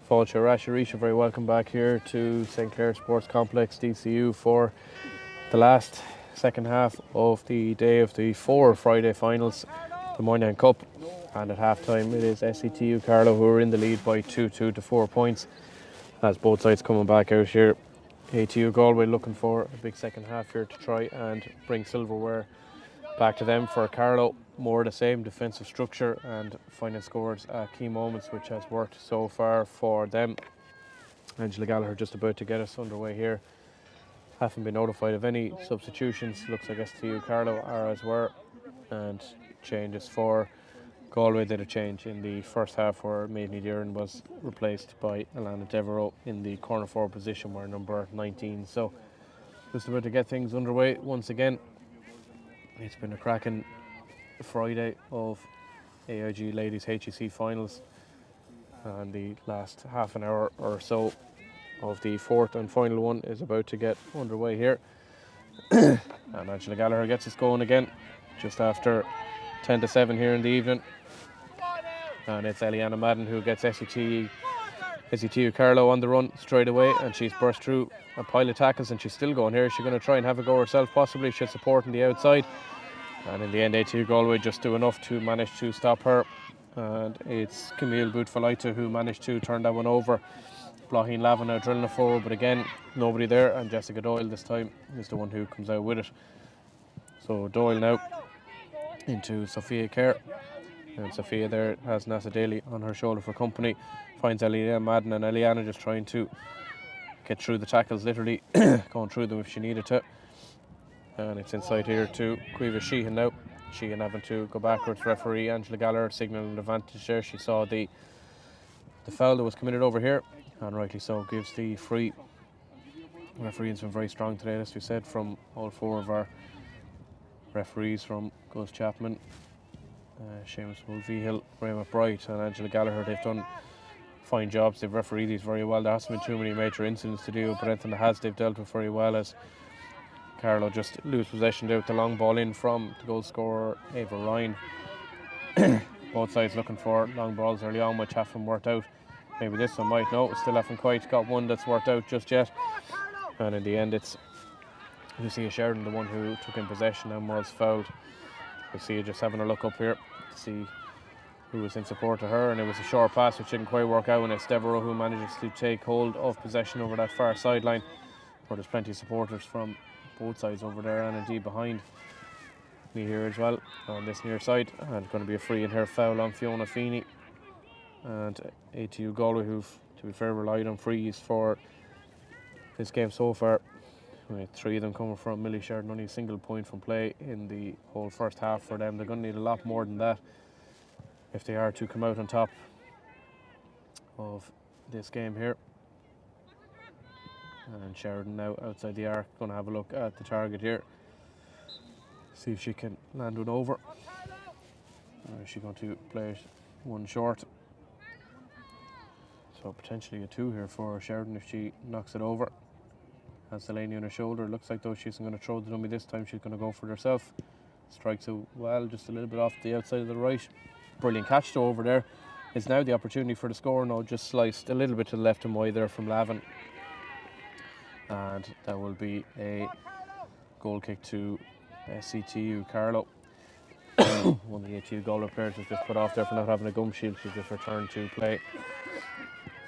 Speaker 1: Fáilte Rasharisha, very welcome back here to St. Clair Sports Complex, DCU, for the last second half of the day of the 4 Friday finals, the Moynihan Cup. And at half time it is ATU Carlow who are in the lead by 2 to 4 points, as both sides coming back out here. ATU Galway looking for a big second half here to try and bring silverware back to them. For Carlow, more the same, defensive structure and finding scores at key moments, which has worked so far for them. Angela Gallagher just about to get us underway here. Haven't been notified of any substitutions. Looks like ATU Carlow are as were. And changes for Galway did a change in the first half where Maidney Deering was replaced by Alana Devereaux in the corner forward position, where number 19. So just about to get things underway once again. It's been a cracking Friday of AIG Ladies HEC Finals, and the last half an hour or so of the fourth and final one is about to get underway here. And Angela Gallagher gets us going again just after 10 to 7 here in the evening. And it's Eliana Madden who gets SETU Carlow on the run straight away, and she's burst through a pile of tackles and she's still going here. She's going to try and have a go herself, possibly. She's supporting the outside, and in the end ATU Galway just do enough to manage to stop her. And it's Camille Boutfalaita who managed to turn that one over. Blaheen Lavin now drilling it forward, but again nobody there, and Jessica Doyle this time is the one who comes out with it. So Doyle now into Sophia Kerr, and Sophia there has Nasa Daly on her shoulder for company. Finds Eliana Madden, and Eliana just trying to get through the tackles, literally going through them if she needed to. And it's inside here to Quiva Sheehan now. Sheehan having to go backwards. Referee Angela Gallagher signalling an advantage there. She saw the foul that was committed over here, and rightly so, gives the free. Refereeing's been very strong today, as we said, from all four of our referees, from Gus Chapman, Seamus Mulvihill, Ray McBride and Angela Gallagher. They've done fine jobs. They've refereed these very well. There hasn't been too many major incidents to deal with, but anything that has, they've dealt with very well, as Carlow just lose possession there with the long ball in from the goal scorer Ava Ryan. Both sides looking for long balls early on, which haven't worked out. Maybe this one might. No, still haven't quite got one that's worked out just yet. And in the end it's Lucia Sheridan, the one who took in possession and was fouled. Lucia just having a look up here to see who was in support of her, and it was a short pass which didn't quite work out, and it's Devereaux who manages to take hold of possession over that far sideline, where there's plenty of supporters from both sides over there, and indeed behind me here as well on this near side. And going to be a free in her, foul on Fiona Feeney. And ATU Galway, who've, to be fair, relied on frees for this game so far, with 3 of them coming from Millie Sheridan, only a single point from play in the whole first half for them. They're going to need a lot more than that if they are to come out on top of this game here. And Sheridan now outside the arc, going to have a look at the target here, see if she can land one over. Or is she going to play it one short? So potentially a 2 here for Sheridan if she knocks it over. Has Delaney on her shoulder. Looks like though she isn't going to throw the dummy this time. She's going to go for it herself. Strikes it well, just a little bit off the outside of the right. Brilliant catch though over there. It's now the opportunity for the score. No, just sliced a little bit to the left and wide there from Lavin. And that will be a goal kick to SETU Carlow. One of the ATU Galway players was just put off there for not having a gum shield. She just returned to play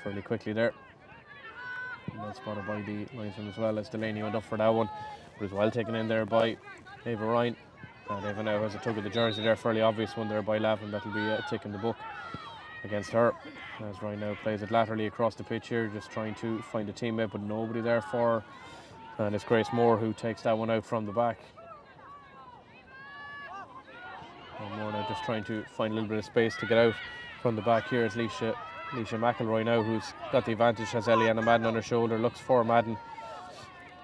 Speaker 1: fairly quickly there. And that's spotted by the linesman as well, as Delaney went up for that one. But it was well taken in there by Ava Ryan. And Ava now has a tug of the jersey there, fairly obvious one there by Lavin. That'll be a tick in the book against her. As Ryan now plays it laterally across the pitch here, just trying to find a teammate, but nobody there for her. And it's Grace Moore who takes that one out from the back. And Moore now just trying to find a little bit of space to get out from the back here. Is Leisha McElroy now, who's got the advantage, has Eliana Madden on her shoulder, looks for Madden.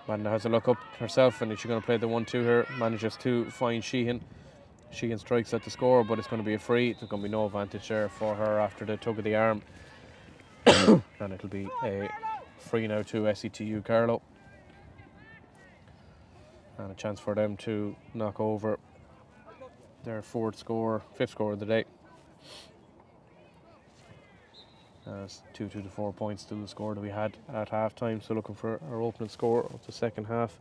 Speaker 1: Madden has a look up herself, and she's going to play the 1-2 here, manages to find Sheehan. Sheehan strikes at the score, but it's going to be a free. There's going to be no advantage there for her after the tug of the arm. And it'll be a free now to SETU Carlow. And a chance for them to knock over their fifth score of the day. As 2-2 to 4 points, still the score that we had at half time. So looking for our opening score of the second half.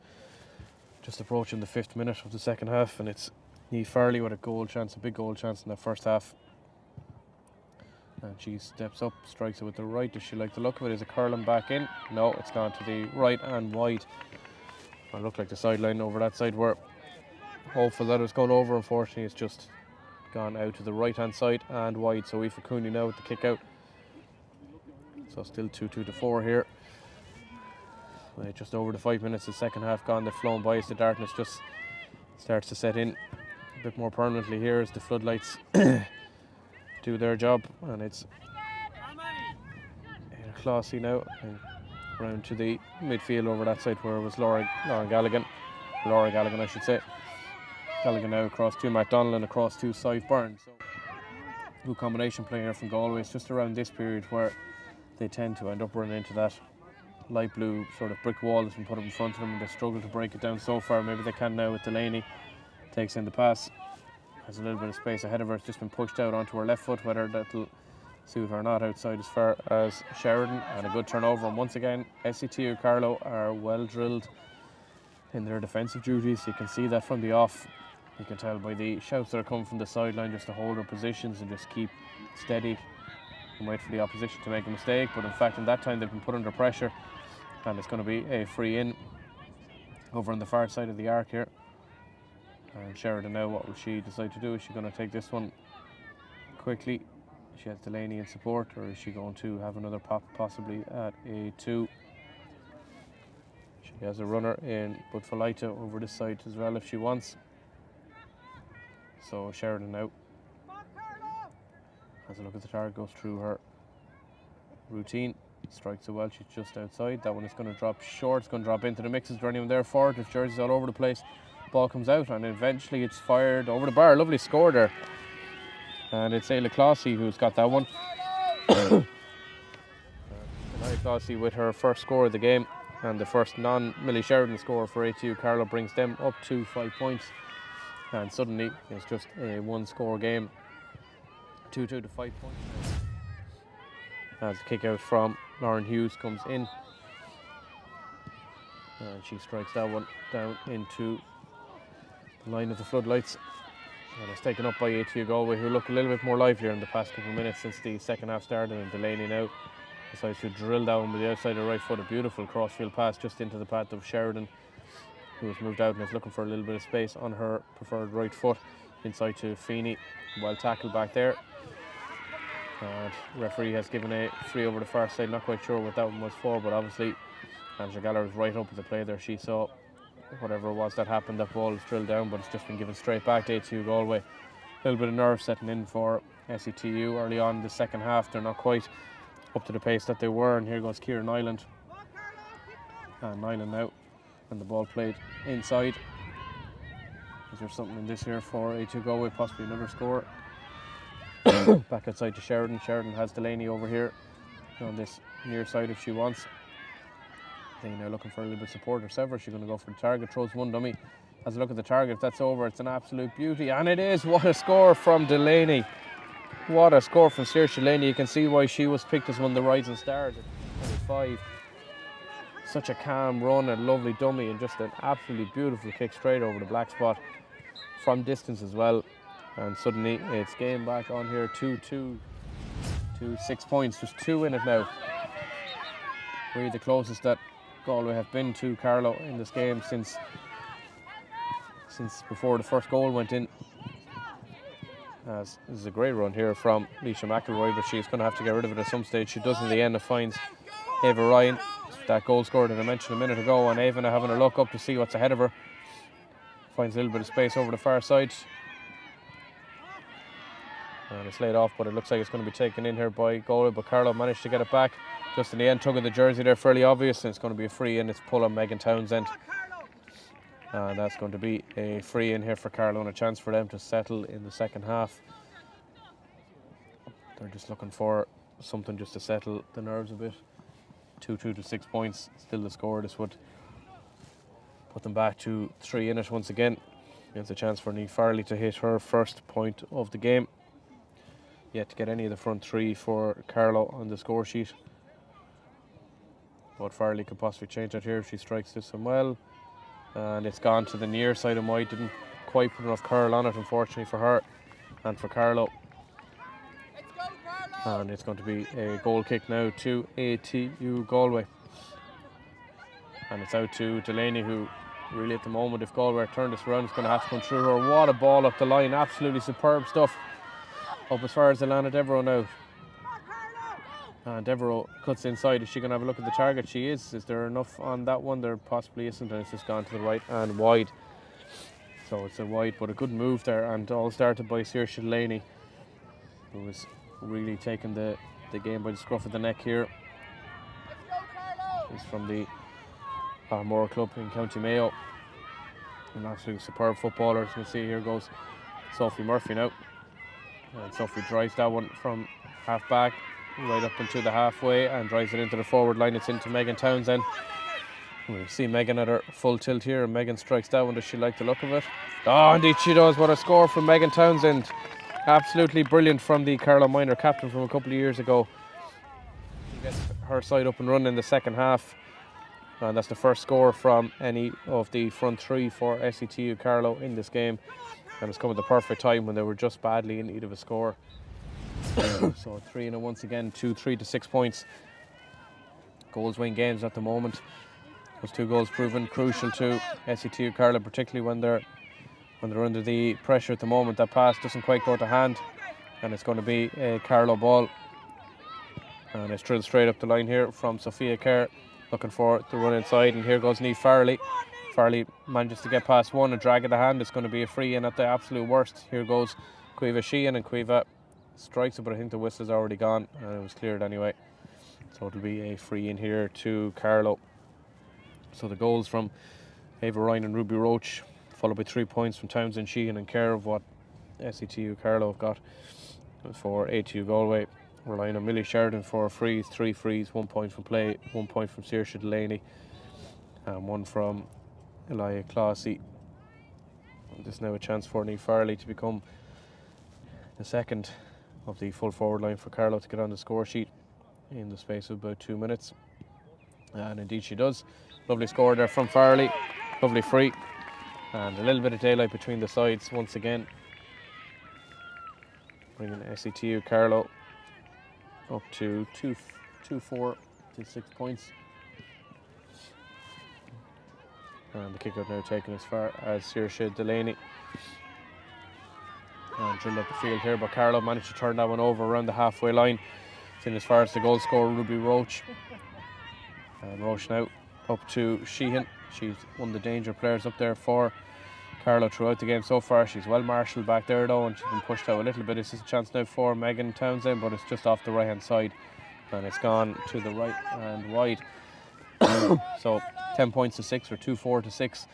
Speaker 1: Just approaching the 5th minute of the second half, and it's Niamh Farley with a goal chance, a big goal chance in the first half. And she steps up, strikes it with the right. Does she like the look of it? Is it curling back in? No, it's gone to the right and wide. It looked like the sideline over that side were hopeful that it was going over. Unfortunately, it's just gone out to the right hand side and wide. So Aoife Cooney now with the kick out. So still 2-2 to 4 here. Just over the 5 minutes, the second half gone. They've flown by us. The darkness just starts to set in a bit more permanently here as the floodlights do their job, and it's Clossy now and round to the midfield over that side where it was Laura Galligan I should say. Galligan now across to MacDonald and across to Sive Byrne. So good combination player from Galway. It's just around this period where they tend to end up running into that light blue sort of brick wall that's been put up in front of them, and they struggle to break it down so far. Maybe they can now with Delaney. Takes in the pass, has a little bit of space ahead of her. It's just been pushed out onto her left foot, whether that'll suit her or not outside as far as Sheridan. And a good turnover, and once again Setu Carlow are well drilled in their defensive duties. You can see that from the off. You can tell by the shouts that are coming from the sideline, just to hold their positions and just keep steady and wait for the opposition to make a mistake. But in fact, in that time they've been put under pressure, and it's going to be a free in over on the far side of the arc here. And Sheridan now, what will she decide to do? Is she going to take this one quickly? She has Delaney in support, or is she going to have another pop possibly at a 2? She has a runner in but Falaita over this side as well if she wants. So Sheridan now has a look at the target, goes through her routine, strikes it well. She's just outside. That one is going to drop short. It's going to drop into the mix. Is there anyone there for it? There's jerseys all over the place. Ball comes out and eventually it's fired over the bar. Lovely score there, and it's Ayla Clossy who's got that one. Ayla Clossy with her first score of the game, and the first non-Millie Sheridan score for ATU Carlow brings them up to 5 points, and suddenly it's just a one score game, 2-2 to 5 points. As the kick out from Lauren Hughes comes in, and she strikes that one down into the line of the floodlights, and it's taken up by ATU Galway, who look a little bit more livelier in the past couple of minutes since the second half started. And Delaney now decides to drill down with the outside of the right foot, a beautiful crossfield pass just into the path of Sheridan, who has moved out and is looking for a little bit of space on her preferred right foot. Inside to Feeney, well tackled back there. And referee has given a free over the far side. Not quite sure what that one was for, but obviously Angela Gallagher was right up with the play there. She saw whatever it was that happened. That ball is drilled down, but it's just been given straight back to ATU Galway. A little bit of nerve setting in for SETU early on in the second half. They're not quite up to the pace that they were, and here goes Kieran Nyland. And Nyland now, and the ball played inside. Is there something in this here for ATU Galway? Possibly another score. Back outside to Sheridan. Sheridan has Delaney over here on this near side if she wants. Delaney now looking for a little bit of support herself. She's going to go for the target, throws one dummy, has a look at the target. If that's over, it's an absolute beauty, and it is. What a score from Delaney. What a score from Saoirse Delaney. You can see why she was picked as one of the rising stars at 25. Such a calm run, a lovely dummy, and just an absolutely beautiful kick straight over the black spot from distance as well. And suddenly it's game back on here, 2-2 to 6 points. There's 2 in it now. Really the closest that Galway have been to Carlow in this game since before the first goal went in. This is a great run here from Leisha McElroy, but she's going to have to get rid of it at some stage. She does in the end. It finds Ava Ryan, that goal scorer that I mentioned a minute ago, and Ava now having a look up to see what's ahead of her. Finds a little bit of space over the far side. And it's laid off, but it looks like it's going to be taken in here by Galway, but Carlow managed to get it back. Just in the end, tug of the jersey there, fairly obvious, and it's going to be a free in. It's pull on Megan Townsend. And that's going to be a free in here for Carlow, and a chance for them to settle in the second half. They're just looking for something just to settle the nerves a bit. 2-2 to 6 points, still the score. This would put them back to 3 in it once again. It's a chance for Niamh Farley to hit her first point of the game. yet to get any of the front three for Carlow on the score sheet. But Farley could possibly change that here if she strikes this one well. And it's gone to the near side of Moy. Didn't quite put enough curl on it, unfortunately, for her and for Carlow. And it's going to be a goal kick now to ATU Galway. And it's out to Delaney, who really at the moment, if Galway turn this around, it's going to have to come through her. What a ball up the line, absolutely superb stuff. Up as far as Alana Devereaux now. And Devereaux cuts inside. Is she going to have a look at the target? She is. Is there enough on that one? There possibly isn't, and it's just gone to the right and wide. So it's a wide, but a good move there, and all started by Saoirse Delaney, who was really taking the game by the scruff of the neck here. He's from the Armora Club in County Mayo. An absolutely superb footballer. As you can see, here goes Sophie Murphy now. And Sophie drives that one from half back right up into the halfway and drives it into the forward line. It's into Megan Townsend. We see Megan at her full tilt here, and Megan strikes that one. Does she like the look of it? Oh, indeed she does. What a score from Megan Townsend. Absolutely brilliant from the Carlow minor captain from a couple of years ago. She gets her side up and running in the second half, and that's the first score from any of the front three for SETU Carlow in this game, and it's come at the perfect time when they were just badly in need of a score. So 3-0 once again, 3 to 6 points. Goals win games at the moment. Those 2 goals proven crucial to SETU Carlow, particularly when they're under the pressure at the moment. That pass doesn't quite go to hand, and it's going to be a Carlow ball. And it's drilled straight up the line here from Sophia Kerr, looking for the run inside, and here goes Niamh Farley. Farley manages to get past one, a drag of the hand. It's going to be a free in at the absolute worst. Here goes Caoimhe Sheehan, and Caoimhe strikes it, but I think the whistle's already gone, and it was cleared anyway. So it'll be a free in here to Carlow. So the goals from Ava Ryan and Ruby Roach, followed by 3 points from Townsend, Sheehan and Kerr of what SETU Carlow have got. For ATU Galway, relying on Millie Sheridan for frees, 3 frees, 1 point from play, 1 point from Saoirse Delaney, and 1 from Elia Classy. There's now a chance for Niamh Farley to become the second of the full forward line for Carlow to get on the score sheet in the space of about 2 minutes. And indeed she does. Lovely score there from Farley. Lovely free. And a little bit of daylight between the sides once again, bringing SETU Carlow up to 4 to 6 points. And the kick out now taken as far as Saoirse Delaney. And drilled up the field here, but Carlow managed to turn that one over around the halfway line. It's in as far as the goal scorer, Ruby Roach. And Roach now up to Sheehan. She's one of the danger players up there for Carlow throughout the game so far. She's well marshalled back there though, and she's been pushed out a little bit. This is a chance now for Megan Townsend, but it's just off the right hand side, and it's gone to the right and wide. So 10 points to 6, or 2-4 to 6,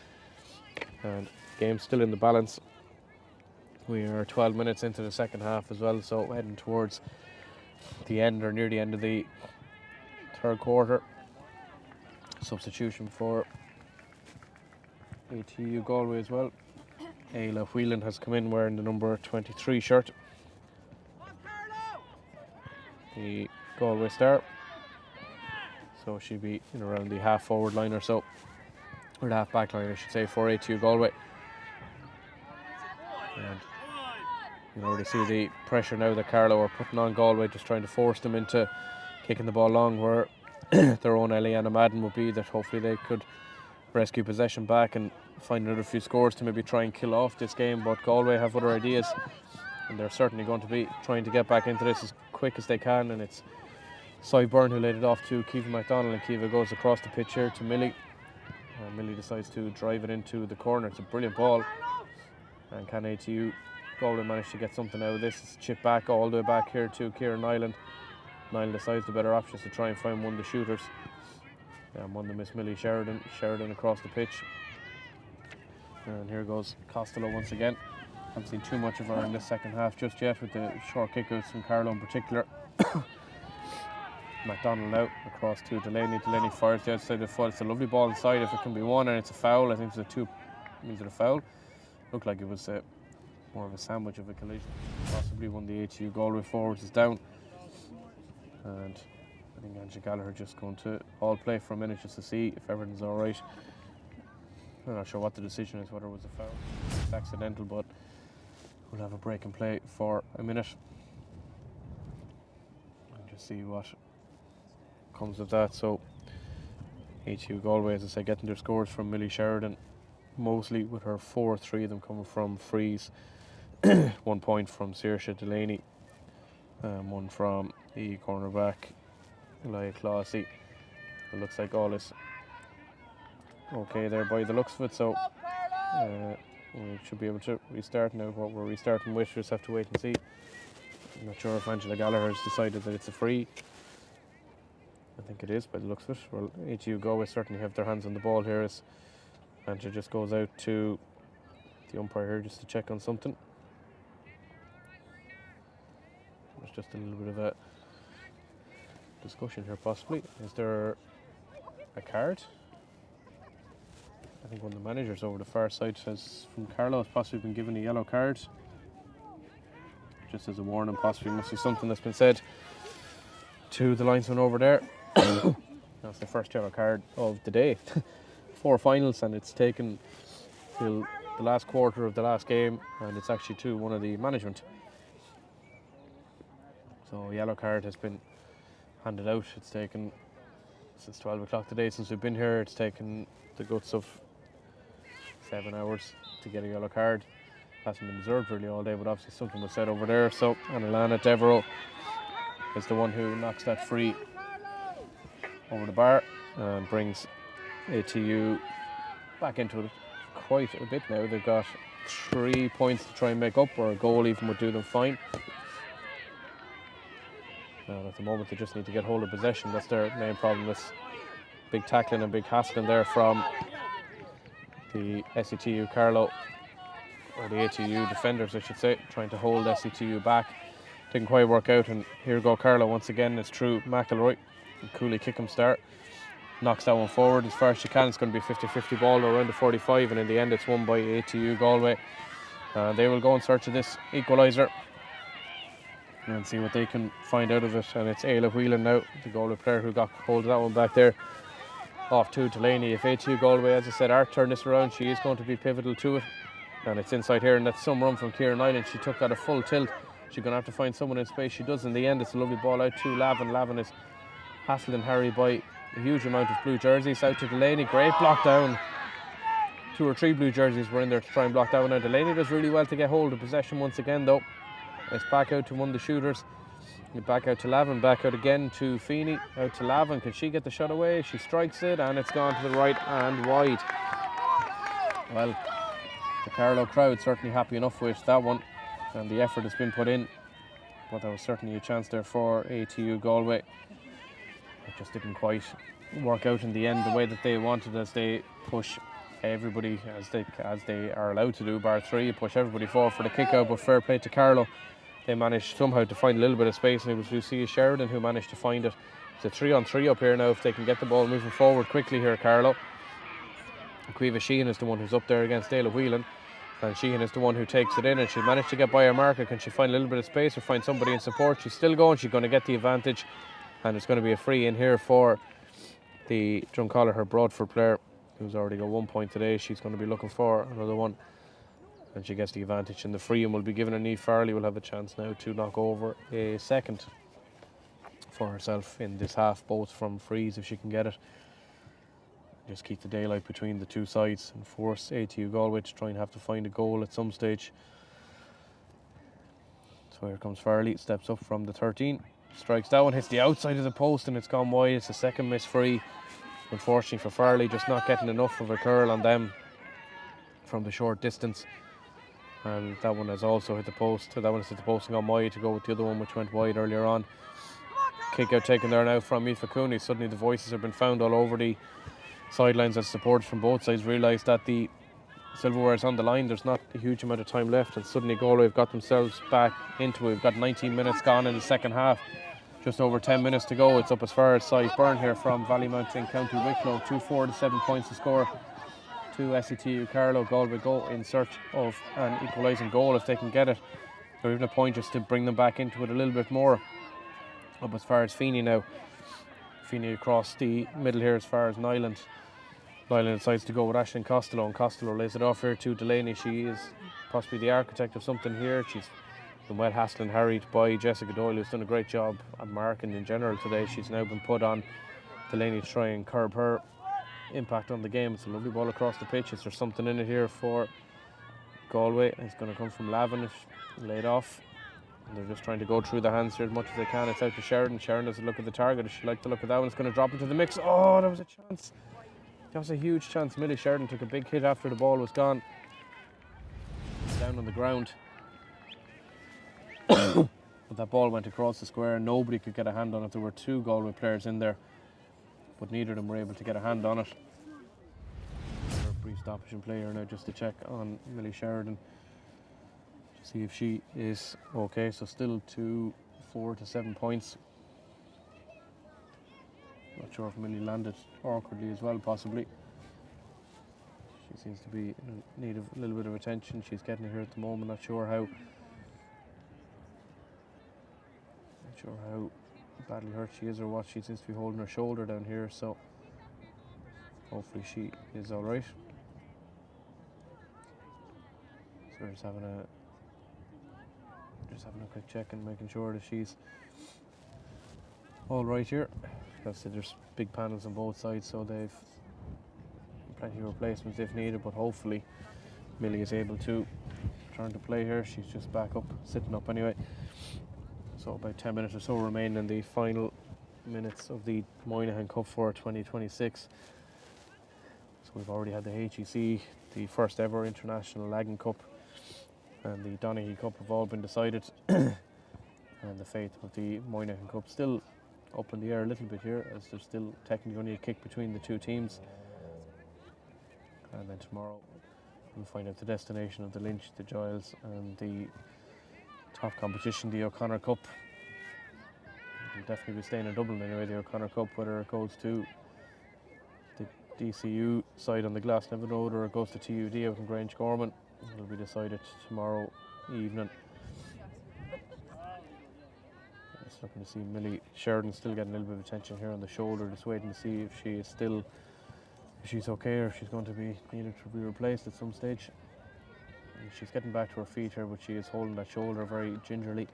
Speaker 1: and game's still in the balance. We are 12 minutes into the second half as well, so heading towards the end, or near the end of the third quarter. Substitution for ATU Galway as well. Ayla Whelan has come in wearing the number 23 shirt, the Galway star. So she'll be in around the half forward line or so, or the half back line I should say, for ATU Galway. And you can already see the pressure now that Carlow are putting on Galway, just trying to force them into kicking the ball long, where their own Eliana Madden would be that hopefully they could rescue possession back and find another few scores to maybe try and kill off this game. But Galway have other ideas, and they're certainly going to be trying to get back into this as quick as they can. And it's Cy Byrne who laid it off to Kiva MacDonald, and Kiva goes across the pitch here to Millie. Millie decides to drive it into the corner. It's a brilliant ball, and can ATU Galway manage to get something out of this? It's chip back all the way back here to Kieran Nyland. Nyland decides the better option is to try and find one of the shooters, and one of them is Millie Sheridan. Sheridan across the pitch, and here goes Costello once again. Haven't seen too much of her in this second half just yet, with the short kickouts from Carlow in particular. MacDonald now across to Delaney. Delaney fires the outside of the foot. It's a lovely ball inside if it can be won, and it's a foul. I think it's a 2. Is it a foul? Looked like it was more of a sandwich of a collision. Possibly one of the ATU Galway forwards is down. And I think AIG Gallagher just going to all play for a minute just to see if everything's all right. I'm not sure what the decision is, whether it was a foul. It's accidental, but we'll have a break and play for a minute. And just see what comes of that. So ATU Galway, as I say, getting their scores from Millie Sheridan, mostly with her 4, 3 of them coming from frees. 1 point from Saoirse Delaney, 1 from the cornerback, Elia Clossie. It looks like all is okay there by the looks of it, so we should be able to restart now. What we're restarting with, just have to wait and see. I'm not sure if Angela Gallagher has decided that it's a free. I think it is by the looks of it. Well, ATU Galway certainly have their hands on the ball here as Angela just goes out to the umpire here just to check on something. There's just a little bit of a discussion here possibly. Is there a card? I think one of the managers over the far side says from Carlow has possibly been given a yellow card. Just as a warning, possibly must be something that's been said to the linesman over there. That's the first yellow card of the day. 4 finals, and it's taken till the last quarter of the last game, and it's actually to one of the management. So a yellow card has been handed out. It's taken since 12 o'clock today since we've been here. It's taken the guts of 7 hours to get a yellow card. Hasn't been observed really all day, but obviously something was said over there. So Alana Devereux is the one who knocks that free over the bar and brings ATU back into it quite a bit now. They've got 3 points to try and make up, or a goal even would do them fine. And at the moment they just need to get hold of possession. That's their main problem. This big tackling and big hassling there from the Setu Carlow, or the ATU defenders I should say, trying to hold Setu back. Didn't quite work out, and here go Carlow once again. It's through McElroy. Cooley kick him start. Knocks that one forward as far as she can. It's going to be a 50-50 ball around the 45, and in the end it's won by ATU Galway. They will go in search of this equaliser and see what they can find out of it. And it's Ayla Whelan now, the Galway player, who got hold of that one back there. Off to Delaney. If ATU Galway, as I said, are turn this around, she is going to be pivotal to it. And it's inside here, and that's some run from Kieran Island. She took that a full tilt. She's going to have to find someone in space. She does in the end. It's a lovely ball out to Lavin. Lavin is hassled and harried by a huge amount of blue jerseys. Out to Delaney. Great block down. 2 or 3 blue jerseys were in there to try and block down. Now Delaney does really well to get hold of possession once again though. It's back out to one of the shooters. Back out to Lavin. Back out again to Feeney. Out to Lavin. Can she get the shot away? She strikes it, and it's gone to the right and wide. Well, the Carlow crowd certainly happy enough with that one, and the effort has been put in, but there was certainly a chance there for ATU Galway. It just didn't quite work out in the end the way that they wanted, as they push everybody, as they are allowed to do, bar 3, push everybody forward for the kick out. But fair play to Carlow, they managed somehow to find a little bit of space, and it was Lucia Sheridan who managed to find it. It's a 3-on-3 up here now if they can get the ball moving forward quickly here, Carlow. Cueva Sheehan is the one who's up there against Ayla Whelan, and Sheehan is the one who takes it in, and she managed to get by her marker. Can she find a little bit of space or find somebody in support? She's still going. She's going to get the advantage, and it's going to be a free in here for the Drumcollar, Broadford player, who's already got 1 point today. She's going to be looking for another one, and she gets the advantage, and the free in will be given. Niamh Farley will have a chance now to knock over a second for herself in this half, both from frees if she can get it. Just keep the daylight between the two sides and force ATU Galway to try and have to find a goal at some stage. So here comes Farley, steps up from the 13, strikes that one, hits the outside of the post, and it's gone wide. It's a second miss free, unfortunately for Farley, just not getting enough of a curl on them from the short distance. And that one has also hit the post. That one has hit the post and gone wide to go with the other one, which went wide earlier on. Kick out taken there now from Aoife Cooney. Suddenly the voices have been found all over the sidelines, as supporters from both sides realise that the silverware is on the line. There's not a huge amount of time left, and suddenly Galway have got themselves back into it. We've got 19 minutes gone in the second half, just over 10 minutes to go. It's up as far as Size Byrne here from Ballymount in County Wicklow. 2-4 to 7 points to score. to Setu Carlow. Galway go in search of an equalising goal if they can get it, or even a point just to bring them back into it a little bit more. Up as far as Feeney now. Feeney across the middle here as far as Nyland. Nyland decides to go with Aisling Costello, and Costello lays it off here to Delaney. She is possibly the architect of something here. She's been well hassled and harried by Jessica Doyle, who's done a great job at marking in general today. She's now been put on Delaney to try and curb her impact on the game. It's a lovely ball across the pitch. Is there something in it here for Galway? It's going to come from Lavin, laid off. And they're just trying to go through the hands here as much as they can. It's out to Sheridan. Sheridan doesn't look at the target. She liked the look of that one. It's going to drop into the mix. Oh, that was a chance. That was a huge chance. Millie Sheridan took a big hit after the ball was gone. Down on the ground. But that ball went across the square. Nobody could get a hand on it. There were two Galway players in there, but neither of them were able to get a hand on it. A brief stoppage in play here now just to check on Millie Sheridan to see if she is okay. So still 4 to 7 points. Not sure if Millie landed awkwardly as well, possibly. She seems to be in need of a little bit of attention. She's getting it here at the moment. Not sure how badly hurt she is or what. She seems to be holding her shoulder down here, so hopefully she is all right. So we're just having a quick check and making sure that she's all right here. Obviously there's big panels on both sides, so they've plenty of replacements if needed, but hopefully Millie is able to return to play here. She's just back up, sitting up anyway. So about 10 minutes or so remain in the final minutes of the Moynihan Cup for 2026. So we've already had the HEC, the first ever International Lagan Cup, and the Donaghy Cup have all been decided. And the fate of the Moynihan Cup still up in the air a little bit here, as there's still technically only a kick between the two teams. And then tomorrow we'll find out the destination of the Lynch, the Giles, and the top competition, the O'Connor Cup. It'll definitely be staying in Dublin anyway, the O'Connor Cup, whether it goes to the DCU side on the Glasnevin Road or it goes to TUD out in Grange Gorman. It'll be decided tomorrow evening. Just looking to see Millie Sheridan still getting a little bit of attention here on the shoulder, just waiting to see if she is still, if she's okay or if she's going to be needed to be replaced at some stage. She's getting back to her feet here, but she is holding that shoulder very gingerly.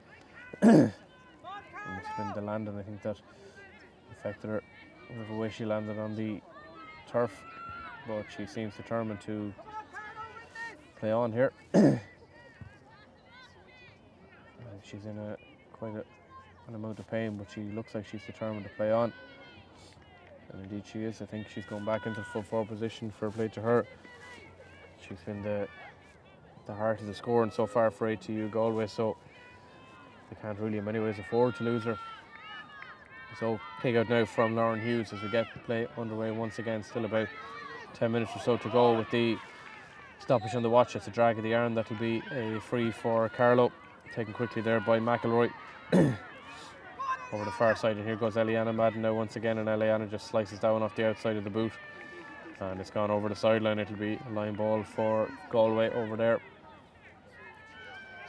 Speaker 1: It must have been the landing, I think, that affected her, whatever way she landed on the turf. But she seems determined to play on here. She's in quite an amount of pain, but she looks like she's determined to play on. And indeed she is. I think she's going back into the full forward position. For a play to her. She's been the heart of the scoring so far for ATU Galway, so they can't really in many ways afford to lose her. So kick out now from Lauren Hughes as we get the play underway once again. Still about 10 minutes or so to go with the stoppage on the watch. It's a drag of the arm. That'll be a free for Carlow, taken quickly there by McElroy. Over the far side, and here goes Eliana Madden now once again, and Eliana just slices down off the outside of the boot, and it's gone over the sideline. It'll be a line ball for Galway over there.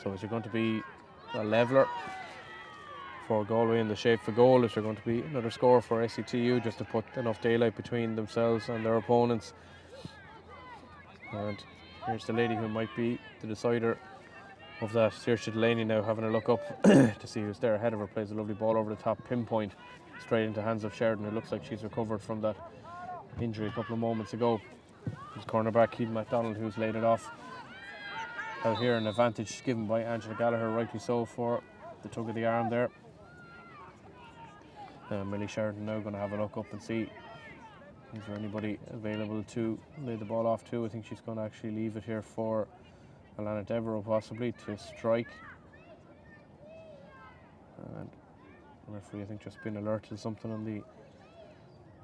Speaker 1: So is there going to be a leveller for Galway in the shape for goal? Is there going to be another score for SETU just to put enough daylight between themselves and their opponents? And here's the lady who might be the decider of that. Saoirse Delaney now having a look up to see who's there ahead of her. Plays a lovely ball over the top, pinpoint straight into hands of Sheridan, who looks like she's recovered from that injury a couple of moments ago. There's cornerback Keith MacDonald who's laid it off. Out here, an advantage given by Angela Gallagher, rightly so, for the tug of the arm there. Millie Sheridan now going to have a look up and see is there anybody available to lay the ball off to. I think she's going to actually leave it here for Alana Devereux possibly to strike. And the referee, I think, just been alerted to something on the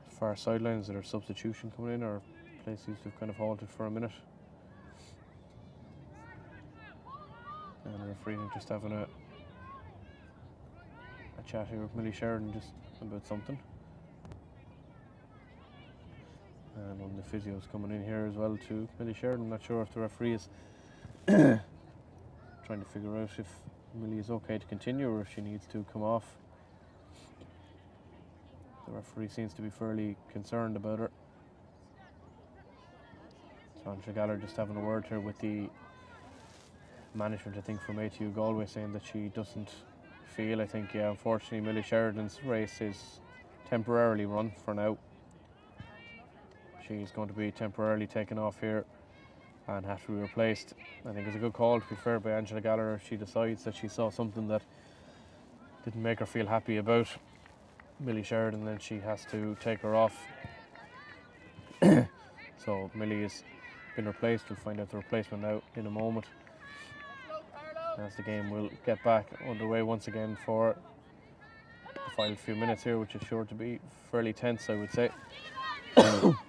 Speaker 1: far sidelines. Is there a substitution coming in, or play seems to have kind of halted for a minute? And the referee just having a chat here with Millie Sheridan just about something. And one of the physios coming in here as well to Millie Sheridan. Not sure if the referee is trying to figure out if Millie is okay to continue or if she needs to come off. The referee seems to be fairly concerned about her. So Angela Gallagher just having a word here with the management, I think, from ATU Galway, saying that she doesn't feel, I think, yeah, unfortunately Millie Sheridan's race is temporarily run for now. She's going to be temporarily taken off here and have to be replaced. I think it's a good call, to be fair, by Angela Gallagher if she decides that she saw something that didn't make her feel happy about Millie Sheridan, then she has to take her off. So Millie has been replaced. We'll find out the replacement now in a moment, as the game will get back underway once again for the final few minutes here, which is sure to be fairly tense, I would say.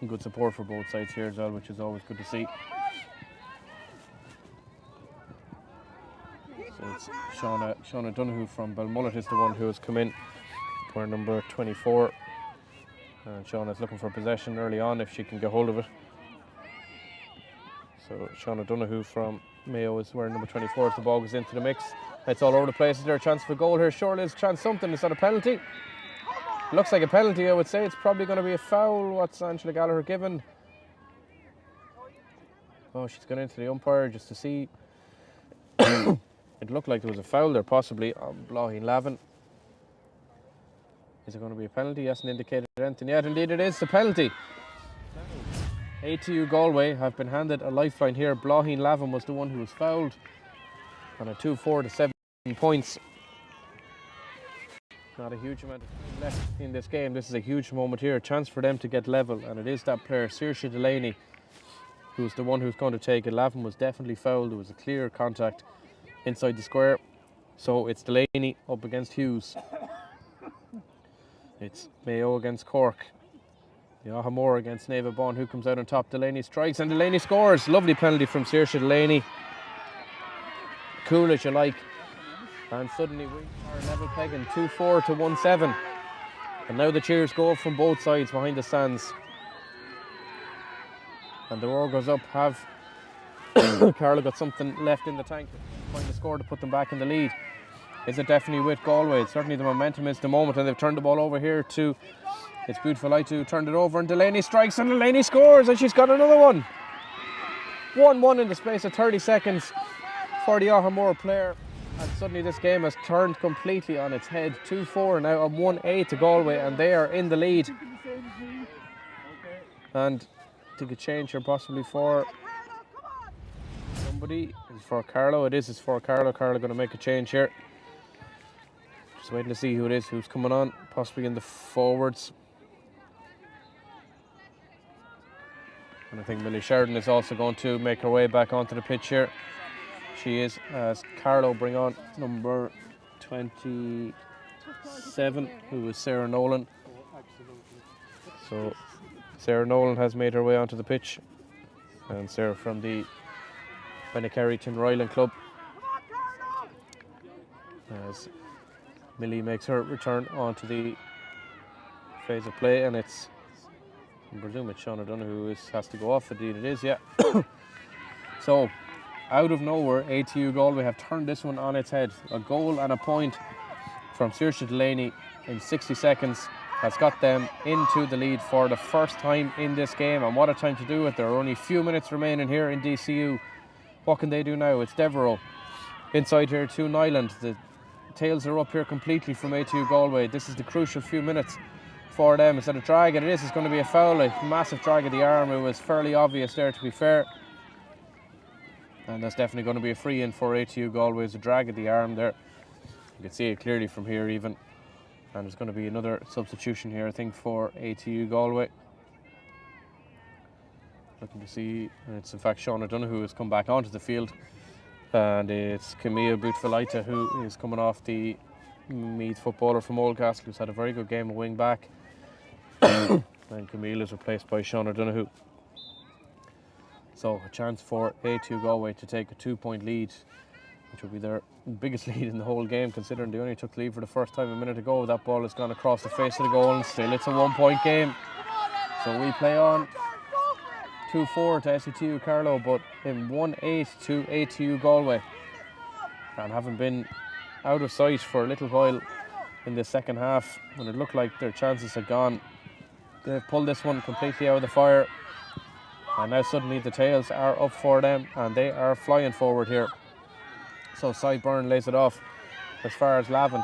Speaker 1: Good support for both sides here as well, which is always good to see. So it's Shauna Donoghue from Belmullet is the one who has come in for number 24. And Shauna's looking for possession early on if she can get hold of it. So Shauna Donoghue from Mayo is wearing number 24 as the ball goes into the mix. It's all over the place. Is there a chance for a goal here? Surely there's a chance something. Is that a penalty? Looks like a penalty, I would say. It's probably going to be a foul. What's Angela Gallagher given? Oh, she's gone into the umpire just to see. It looked like there was a foul there, possibly, on Blaheen Lavin. Is it going to be a penalty? He hasn't indicated anything yet. Indeed, it is a penalty. ATU Galway have been handed a lifeline here. Blaheen Lavin was the one who was fouled on a 2-4 to 7 points. Not a huge amount of time left in this game. This is a huge moment here. A chance for them to get level, and it is that player, Saoirse Delaney, who's the one who's going to take it. Lavin was definitely fouled. There was a clear contact inside the square. So it's Delaney up against Hughes. It's Mayo against Cork. The Ahamore against Neva Bawn. Who comes out on top? Delaney strikes and Delaney scores. Lovely penalty from Saoirse Delaney. Cool as you like. And suddenly we are level pegging 2-4 to 1-7. And now the cheers go up from both sides behind the stands. And the roar goes up. Have Carlow got something left in the tank? Find the score to put them back in the lead. Is it definitely with Galway? Certainly the momentum is the moment, and they've turned the ball over here to, it's Beautiful AITU turned it over, and Delaney strikes and Delaney scores, and she's got another one. 1-1 in the space of 30 seconds for the Ahamore player. And suddenly this game has turned completely on its head. 2-4 now and 1-8 to Galway, and they are in the lead. And I think a change here possibly for somebody. It's for Carlow. It's for Carlow. Carlow going to make a change here. Just waiting to see who it is who's coming on, possibly in the forwards. And I think Millie Sheridan is also going to make her way back onto the pitch here. She is, as Carlow bring on number 27, who is Sarah Nolan. So Sarah Nolan has made her way onto the pitch, and Sarah from the Bennekerry Tinryland club. As Millie makes her return onto the phase of play, and it's, I presume it's Shauna Donoghue who has to go off. Indeed it is, yeah. So out of nowhere, ATU Galway have turned this one on its head. A goal and a point from Saoirse Delaney in 60 seconds has got them into the lead for the first time in this game, and what a time to do it. There are only a few minutes remaining here in DCU. What can they do now? It's Devereux inside here to Nyland. The tails are up here completely from ATU Galway. This is the crucial few minutes for them. Is that a drag? And it is. It's going to be a foul, a massive drag of the arm. It was fairly obvious there, to be fair. And that's definitely going to be a free in for ATU Galway. It's a drag of the arm there. You can see it clearly from here even. And there's going to be another substitution here, I think, for ATU Galway. Looking to see, and it's in fact Shauna Donoghue has come back onto the field. And it's Camille Boutefalaita who is coming off, the Meath footballer from Oldcastle, who's had a very good game of wing back. And Camille is replaced by Shauna Donoghue. So a chance for ATU Galway to take a 2-point lead, which will be their biggest lead in the whole game, considering they only took the lead for the first time a minute ago. That ball has gone across the face of the goal, and still it's a 1-point game. So we play on. 2-4 to Setu Carlow, but in 1-8 to ATU Galway. And having been out of sight for a little while in the second half, when it looked like their chances had gone, they've pulled this one completely out of the fire. And now suddenly the tails are up for them and they are flying forward here. So Sideburn lays it off as far as Lavin.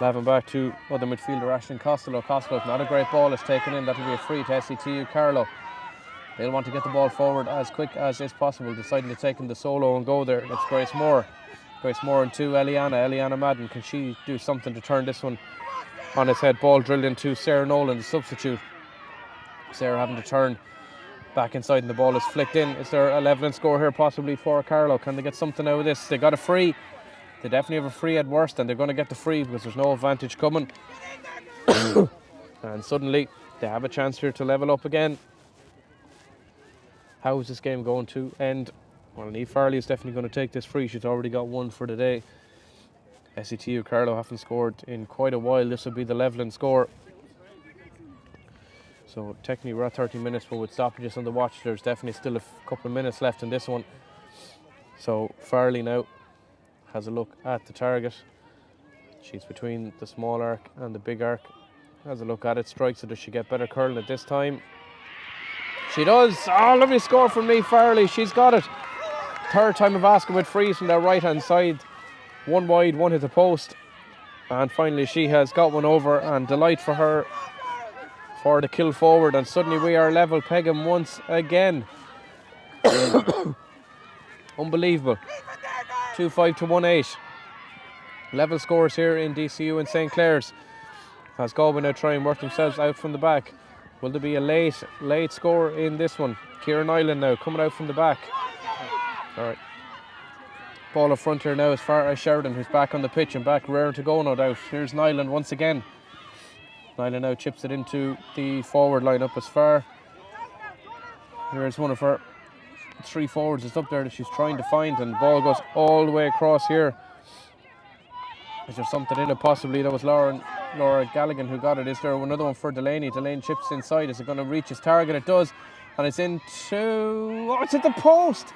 Speaker 1: Lavin back to other midfielder Ashton Costello. Costello, not a great ball, is taken in. That'll be a free to Setu Carlow. They'll want to get the ball forward as quick as is possible, deciding to take in the solo and go there. It's Grace Moore. Grace Moore into Eliana Madden. Can she do something to turn this one on its head? Ball drilled into Sarah Nolan, the substitute. Sarah having to turn back inside and the ball is flicked in. Is there a levelling score here possibly for Carlow? Can they get something out of this? They got a free. They definitely have a free at worst, and they're going to get the free because there's no advantage coming. And suddenly they have a chance here to level up again. How is this game going to end? Well, Niamh Farley is definitely going to take this free. She's already got one for the day. Setu Carlow haven't scored in quite a while. This will be the levelling score. So technically we're at 30 minutes, but with stoppages on the watch, there's definitely still a couple of minutes left in this one. So Farley now has a look at the target. She's between the small arc and the big arc. Has a look at it, strikes it. Does she get better curling at this time? She does. Oh, lovely score from Niamh Farley. She's got it. Third time of asking with frees from their right hand side. One wide, one hit the post. And finally she has got one over, and delight for her for the kill forward. And suddenly we are level pegging once again. Unbelievable. 2-5 to 1-8. Level scores here in DCU and St. Clair's. As Galway now try and work themselves out from the back. Will there be a late score in this one? Kieran Nyland now coming out from the back. All right. Ball up front here now as far as Sheridan, who's back on the pitch and back raring to go, no doubt. Here's Nyland once again. Nyland now chips it into the forward line up as far. Here's one of her three forwards that's up there that she's trying to find, and the ball goes all the way across here. Is there something in it possibly? That was Laura Galligan who got it. Is there another one for Delaney? Delaney chips inside. Is it going to reach his target? It does. And it's into... Oh, it's at the post!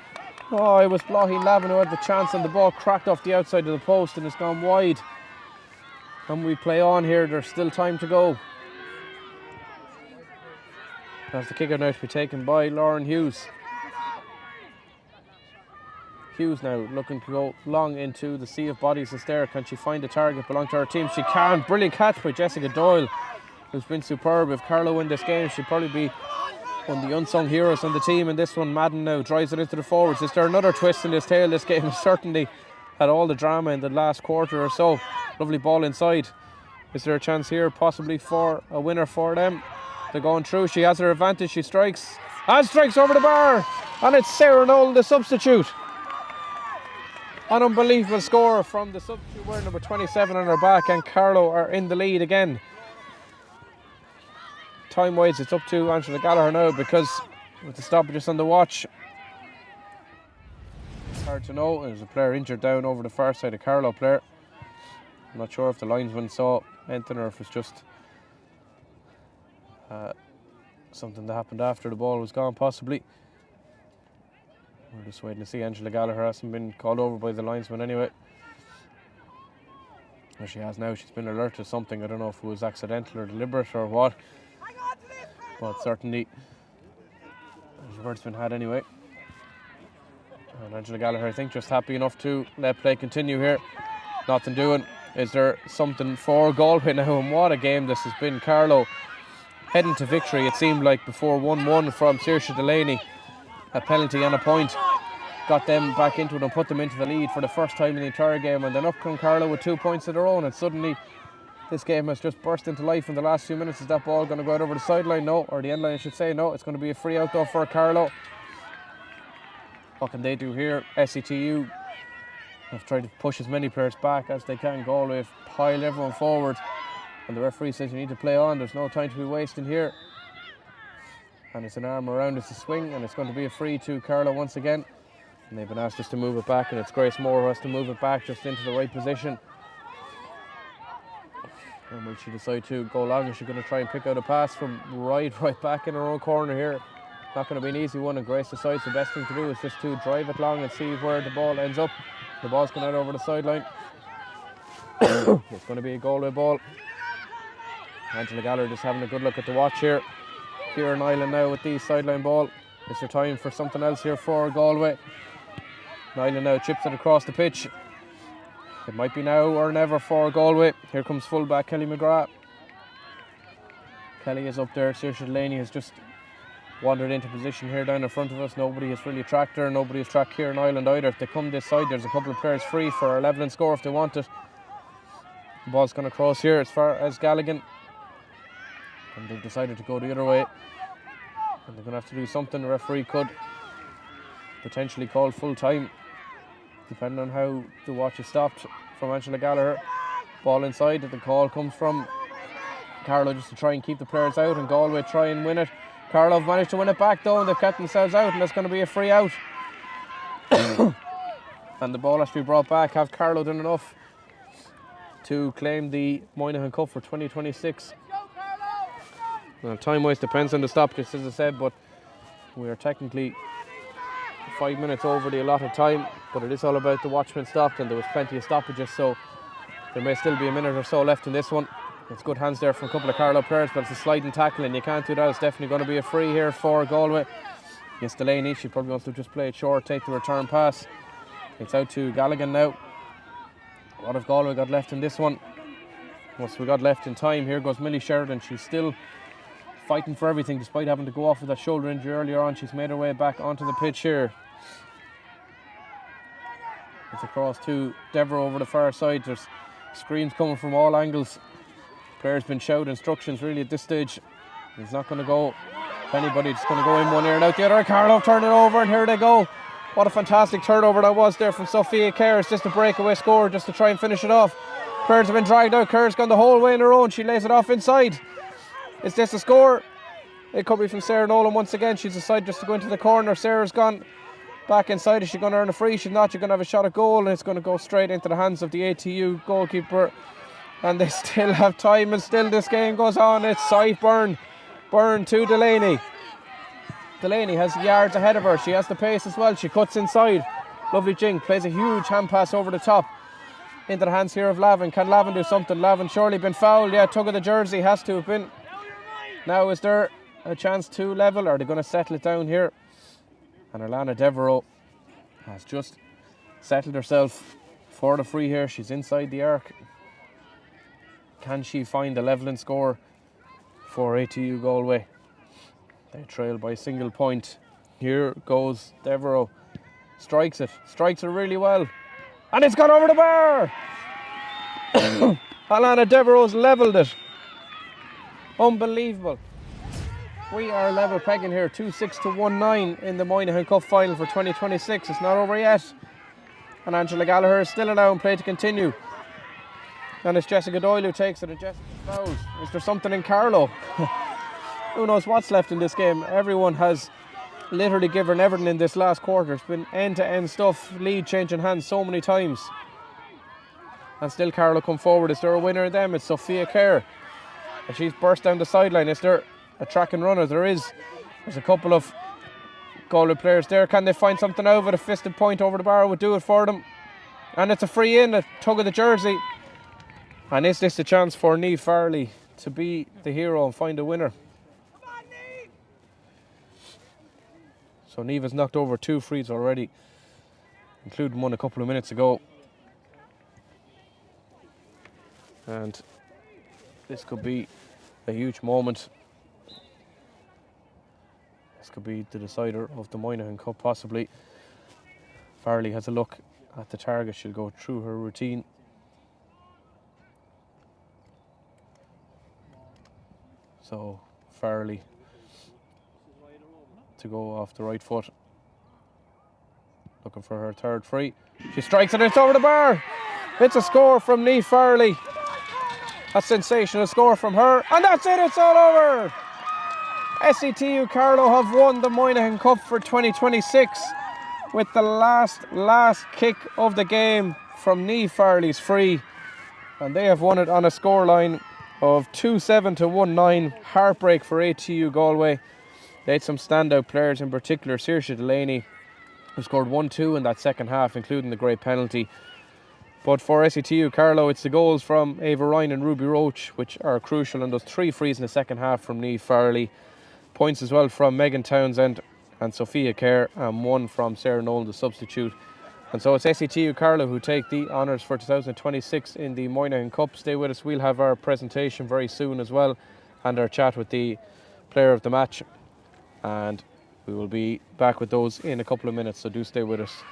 Speaker 1: Oh, it was Blaheen Lavin who had the chance, and the ball cracked off the outside of the post and it's gone wide. And we play on here. There's still time to go. As the kicker now to be taken by Lauren Hughes. Hughes now looking to go long into the sea of bodies that's there. Can she find a target belong to her team? She can. Brilliant catch by Jessica Doyle, who's been superb. If Carlow win this game, she'll probably be one of the unsung heroes on the team. And this one, Madden now drives it into the forwards. Is there another twist in this tail? This game has certainly had all the drama in the last quarter or so. Lovely ball inside. Is there a chance here possibly for a winner for them? They're going through. She has her advantage. She strikes and strikes over the bar. And it's Sarah Nolan, the substitute. An unbelievable score from the substitute wearing number 27 on her back, and Carlow are in the lead again. Time-wise, it's up to Angela Gallagher now, because with the stoppages on the watch, it's hard to know. There's a player injured down over the far side, a Carlow player. I'm not sure if the linesman saw anything or if it's just something that happened after the ball was gone, possibly. We're just waiting to see. Angela Gallagher hasn't been called over by the linesman anyway. Well, she has now. She's been alerted to something. I don't know if it was accidental or deliberate or what. But certainly, there's a word's been had anyway. And Angela Gallagher, I think, just happy enough to let play continue here. Nothing doing. Is there something for Galway now? And what a game this has been. Carlow heading to victory. It seemed like before 1-1 from Saoirse Delaney. A penalty and a point got them back into it and put them into the lead for the first time in the entire game, and then up come Carlow with 2 points of their own, and suddenly this game has just burst into life in the last few minutes. Is that ball going to go out over the sideline? No, or the end line I should say. No, it's going to be a free out though for Carlow. What can they do here? Setu have tried to push as many players back as they can. Galway have piled everyone forward, and the referee says you need to play on. There's no time to be wasting here. And it's an arm around, it's a swing, and it's going to be a free to Carlow once again. And they've been asked just to move it back, and it's Grace Moore who has to move it back just into the right position. And will she decide to go long? Is she going to try and pick out a pass from right back in her own corner here? Not going to be an easy one, and Grace decides the best thing to do is just to drive it long and see where the ball ends up. The ball's going out over the sideline. It's going to be a Galway ball. Angela Gallagher just having a good look at the watch here. Kieran Nyland now with the sideline ball. Is there time for something else here for Galway? Nyland now chips it across the pitch. It might be now or never for Galway. Here comes fullback Kelly McGrath. Kelly is up there. Saoirse Delaney has just wandered into position here down in front of us. Nobody has really tracked her. Nobody has tracked Kieran Nyland either. If they come this side, there's a couple of players free for a levelling score if they want it. The ball's going to cross here as far as Galligan. And they've decided to go the other way. And they're going to have to do something. The referee could potentially call full time, depending on how the watch is stopped from Angela Gallagher. Ball inside. The call comes from Carlow just to try and keep the players out, and Galway try and win it. Carlow have managed to win it back though, and they've kept themselves out, and that's going to be a free out. And the ball has to be brought back. Have Carlow done enough to claim the Moynihan Cup for 2026? Well, time-wise depends on the stoppages, as I said, but we are technically 5 minutes over the allotted time, but it is all about the watchman stopped, and there was plenty of stoppages, so there may still be a minute or so left in this one. It's good hands there from a couple of Carlow players, but it's a sliding tackle, and you can't do that. It's definitely going to be a free here for Galway. Yes, Delaney, she probably wants to just play it short, take the return pass. It's out to Galligan now. What have Galway got left in this one? What's we got left in time? Here goes Millie Sheridan. She's still fighting for everything despite having to go off with that shoulder injury earlier on. She's made her way back onto the pitch here. It's across to Deborah over the far side. There's screams coming from all angles. Players been shouting instructions really at this stage. It's not going to go anybody. It's going to go in one ear and out the other. Carlow turn it over, and here they go. What a fantastic turnover that was there from Sophia Kerr. It's just a breakaway score just to try and finish it off. Kerr's have been dragged out. Kerr's gone the whole way on her own. She lays it off inside. Is this a score? It could be from Sarah Nolan once again. She's decided just to go into the corner. Sarah's gone back inside. Is she going to earn a free? She's not. She's going to have a shot at goal, and it's going to go straight into the hands of the ATU goalkeeper. And they still have time, and still this game goes on. It's Sight Byrne. Byrne to Delaney. Delaney has yards ahead of her. She has the pace as well. She cuts inside. Lovely Jing plays a huge hand pass over the top into the hands here of Lavin. Can Lavin do something? Lavin surely been fouled. Yeah, tug of the jersey has to have been. Now is there a chance to level? Are they going to settle it down here? And Alana Devereaux has just settled herself for the free here. She's inside the arc. Can she find a levelling score for ATU Galway? They trail by a single point. Here goes Devereaux. Strikes it really well. And it's gone over the bar! Alana Devereaux's levelled it. Unbelievable. We are level pegging here, 2-6 to 1-9 in the Moynihan Cup final for 2026. It's not over yet. And Angela Gallagher is still allowing play to continue. And it's Jessica Doyle who takes it, and Jessica fouls. Is there something in Carlow? Who knows what's left in this game? Everyone has literally given everything in this last quarter. It's been end-to-end stuff, lead changing hands so many times. And still Carlow come forward. Is there a winner in them? It's Sophia Kerr. And she's burst down the sideline. Is there a track and runner? There is. There's a couple of Galway players there. Can they find something out of it? A fisted point over the bar would do it for them. And it's a free in, a tug of the jersey. And is this a chance for Niamh Farley to be the hero and find a winner? So Niamh has knocked over 2 frees already, including one a couple of minutes ago. And this could be a huge moment. This could be the decider of the Moynihan Cup, possibly. Farley has a look at the target. She'll go through her routine. So Farley to go off the right foot, looking for her third free. She strikes it, it's over the bar. It's a score from Niamh Farley. A sensational score from her, and that's it, it's all over. SETU Carlow have won the Moynihan Cup for 2026 with the last kick of the game from Niamh Farley's free, and they have won it on a scoreline of 2-7 to 1-9. Heartbreak for ATU Galway. They had some standout players, in particular Saoirse Delaney, who scored 1-2 in that second half, including the great penalty. But for Setu Carlow, it's the goals from Ava Ryan and Ruby Roach which are crucial, and those 3 frees in the second half from Niamh Farley. Points as well from Megan Townsend and Sophia Kerr, and 1 from Sarah Nolan, the substitute. And so it's Setu Carlow who take the honours for 2026 in the Moynihan Cup. Stay with us, we'll have our presentation very soon as well, and our chat with the player of the match. And we will be back with those in a couple of minutes, so do stay with us.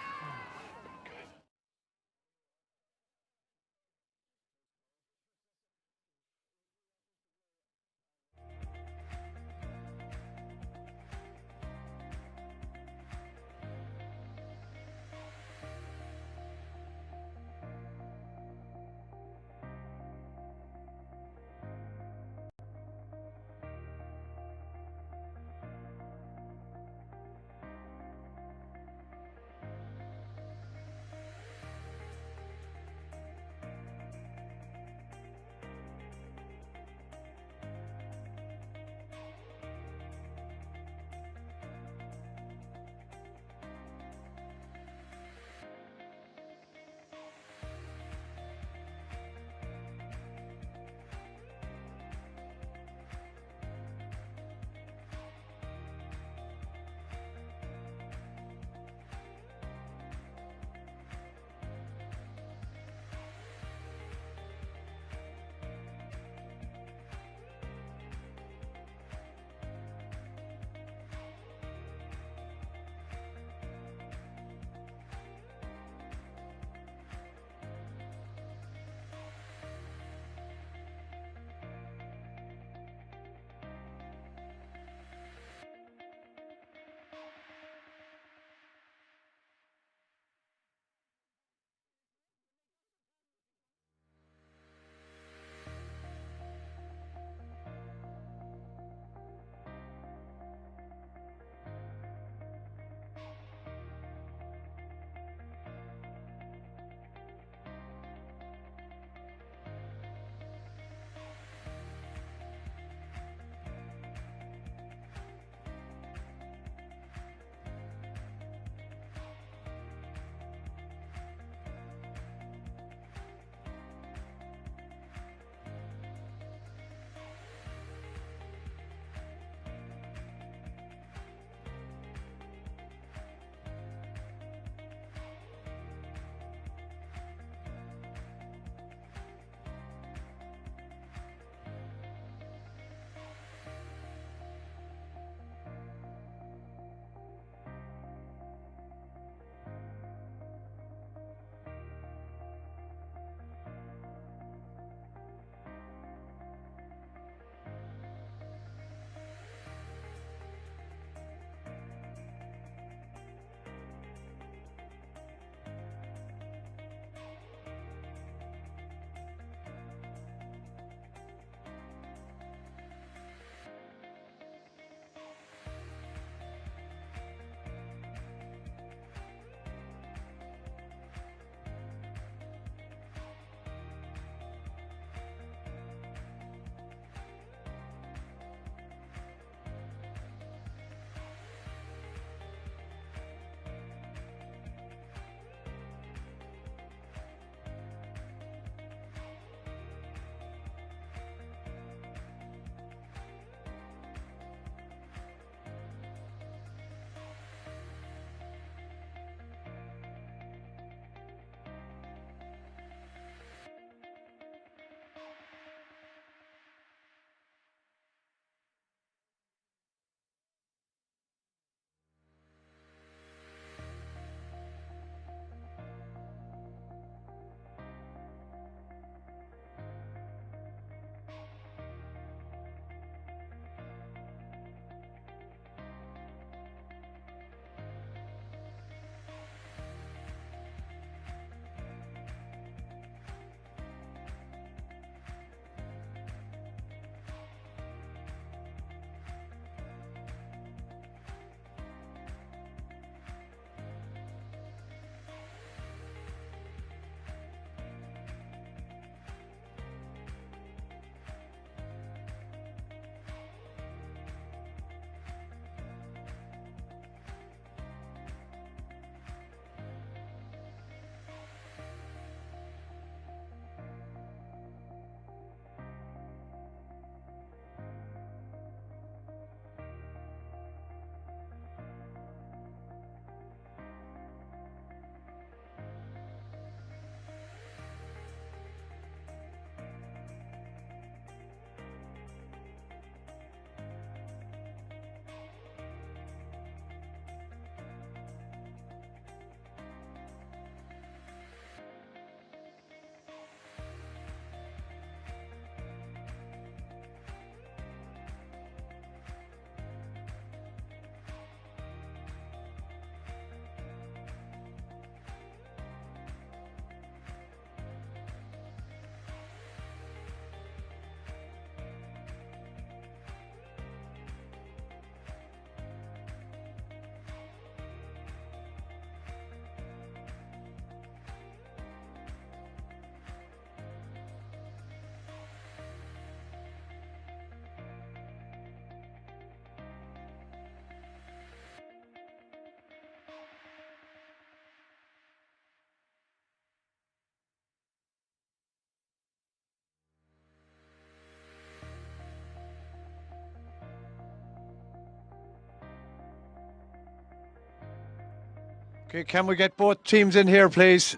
Speaker 2: Okay, can we get both teams in here, please?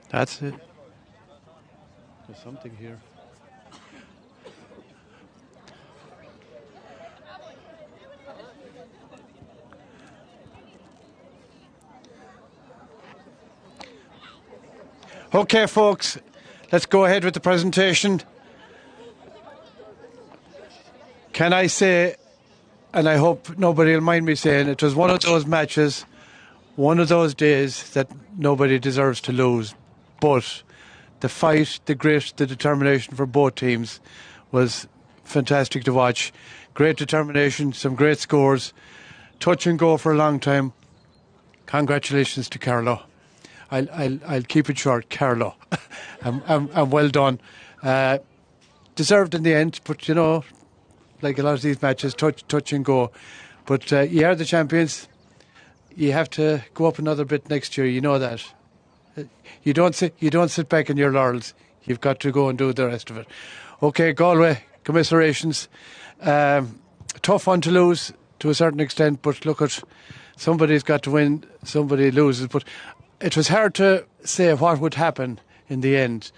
Speaker 2: That's it. There's something here. Okay, folks, let's go ahead with the presentation. Can I say, and I hope nobody will mind me saying, it was one of those matches, one of those days that nobody deserves to lose. But the fight, the grit, the determination for both teams was fantastic to watch. Great determination, some great scores, touch and go for a long time. Congratulations to Carlow. I'll keep it short, Carlow. and well done. Deserved in the end, but you know, like a lot of these matches, touch and go. But you are the champions. You have to go up another bit next year. You know that. You don't sit back in your laurels. You've got to go and do the rest of it. Okay, Galway, commiserations. Tough one to lose to a certain extent, but look at somebody's got to win, somebody loses. But it was hard to say what would happen in the end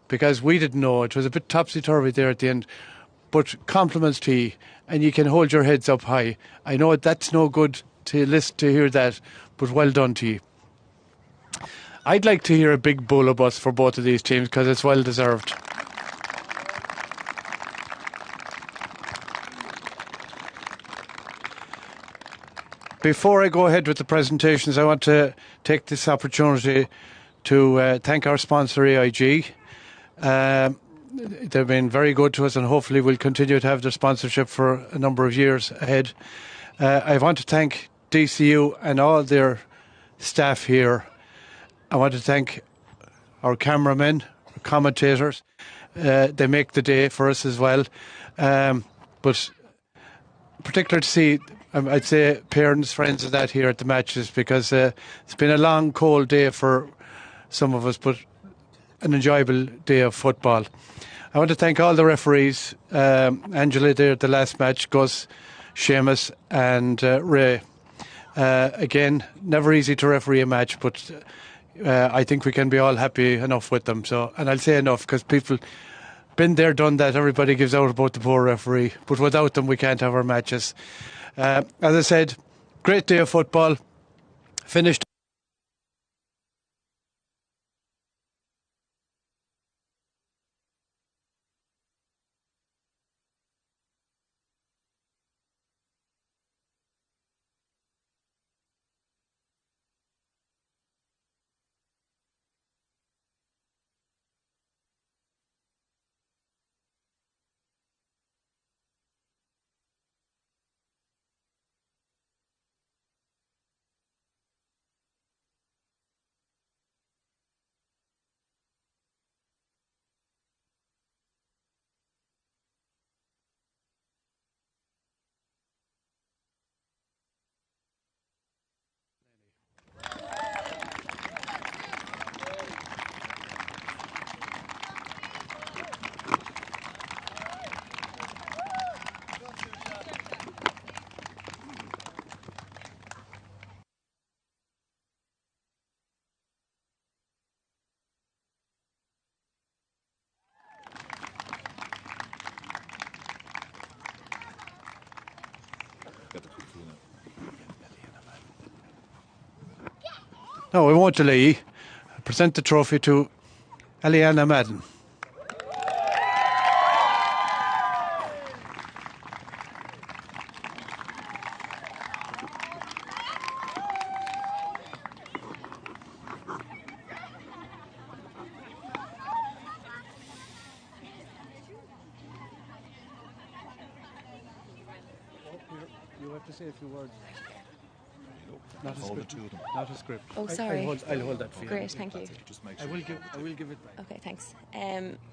Speaker 2: because we didn't know. It was a bit topsy-turvy there at the end. But compliments to you, and you can hold your heads up high. I know that's no good to listen to hear that, but well done to you. I'd like to hear a big bowler bus for both of these teams because it's well deserved. Before I go ahead with the presentations, I want to take this opportunity to thank our sponsor AIG. They've been very good to us and hopefully will continue to have their sponsorship for a number of years ahead. I want to thank DCU and all their staff here. I want to thank our cameramen, our commentators. They make the day for us as well. But particular to see, I'd say, parents, friends of that here at the matches because it's been a long, cold day for some of us, but an enjoyable day of football. I want to thank all the referees, Angela there at the last match, Gus, Seamus and Ray. Again, never easy to referee a match, but I think we can be all happy enough with them. So, and I'll say enough because people been there, done that. Everybody gives out about the poor referee, but without them we can't have our matches. As I said, great day of football. Finished. No, we won't delay. I present the trophy to Eliana Madden. You have to say a few words. Not a script. Not a script.
Speaker 3: Oh, sorry.
Speaker 2: I'll hold that for you.
Speaker 3: Great, thank you.
Speaker 2: I will give it back.
Speaker 3: Okay, thanks.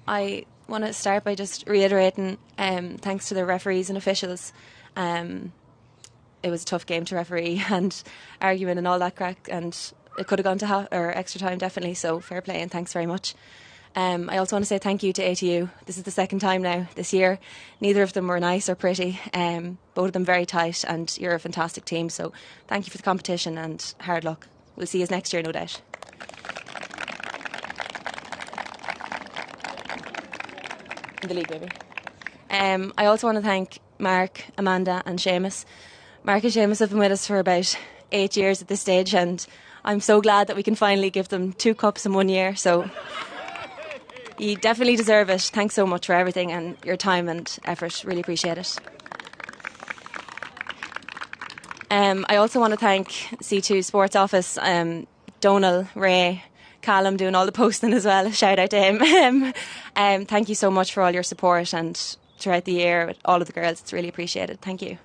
Speaker 3: I want to start by just reiterating thanks to the referees and officials. It was a tough game to referee and arguing and all that crack, and it could have gone to or extra time, definitely. So fair play and thanks very much. I also want to say thank you to ATU. This is the second time now this year. Neither of them were nice or pretty. Both of them very tight, and you're a fantastic team. So thank you for the competition and hard luck. We'll see you next year, no doubt. In the league, maybe. I also want to thank Mark, Amanda and Seamus. Mark and Seamus have been with us for about 8 years at this stage, and I'm so glad that we can finally give them 2 cups in 1 year. So you definitely deserve it. Thanks so much for everything and your time and effort. Really appreciate it. I also want to thank C2 Sports Office, Donal, Ray, Callum doing all the posting as well. Shout out to him. Thank you so much for all your support and throughout the year with all of the girls. It's really appreciated. Thank you.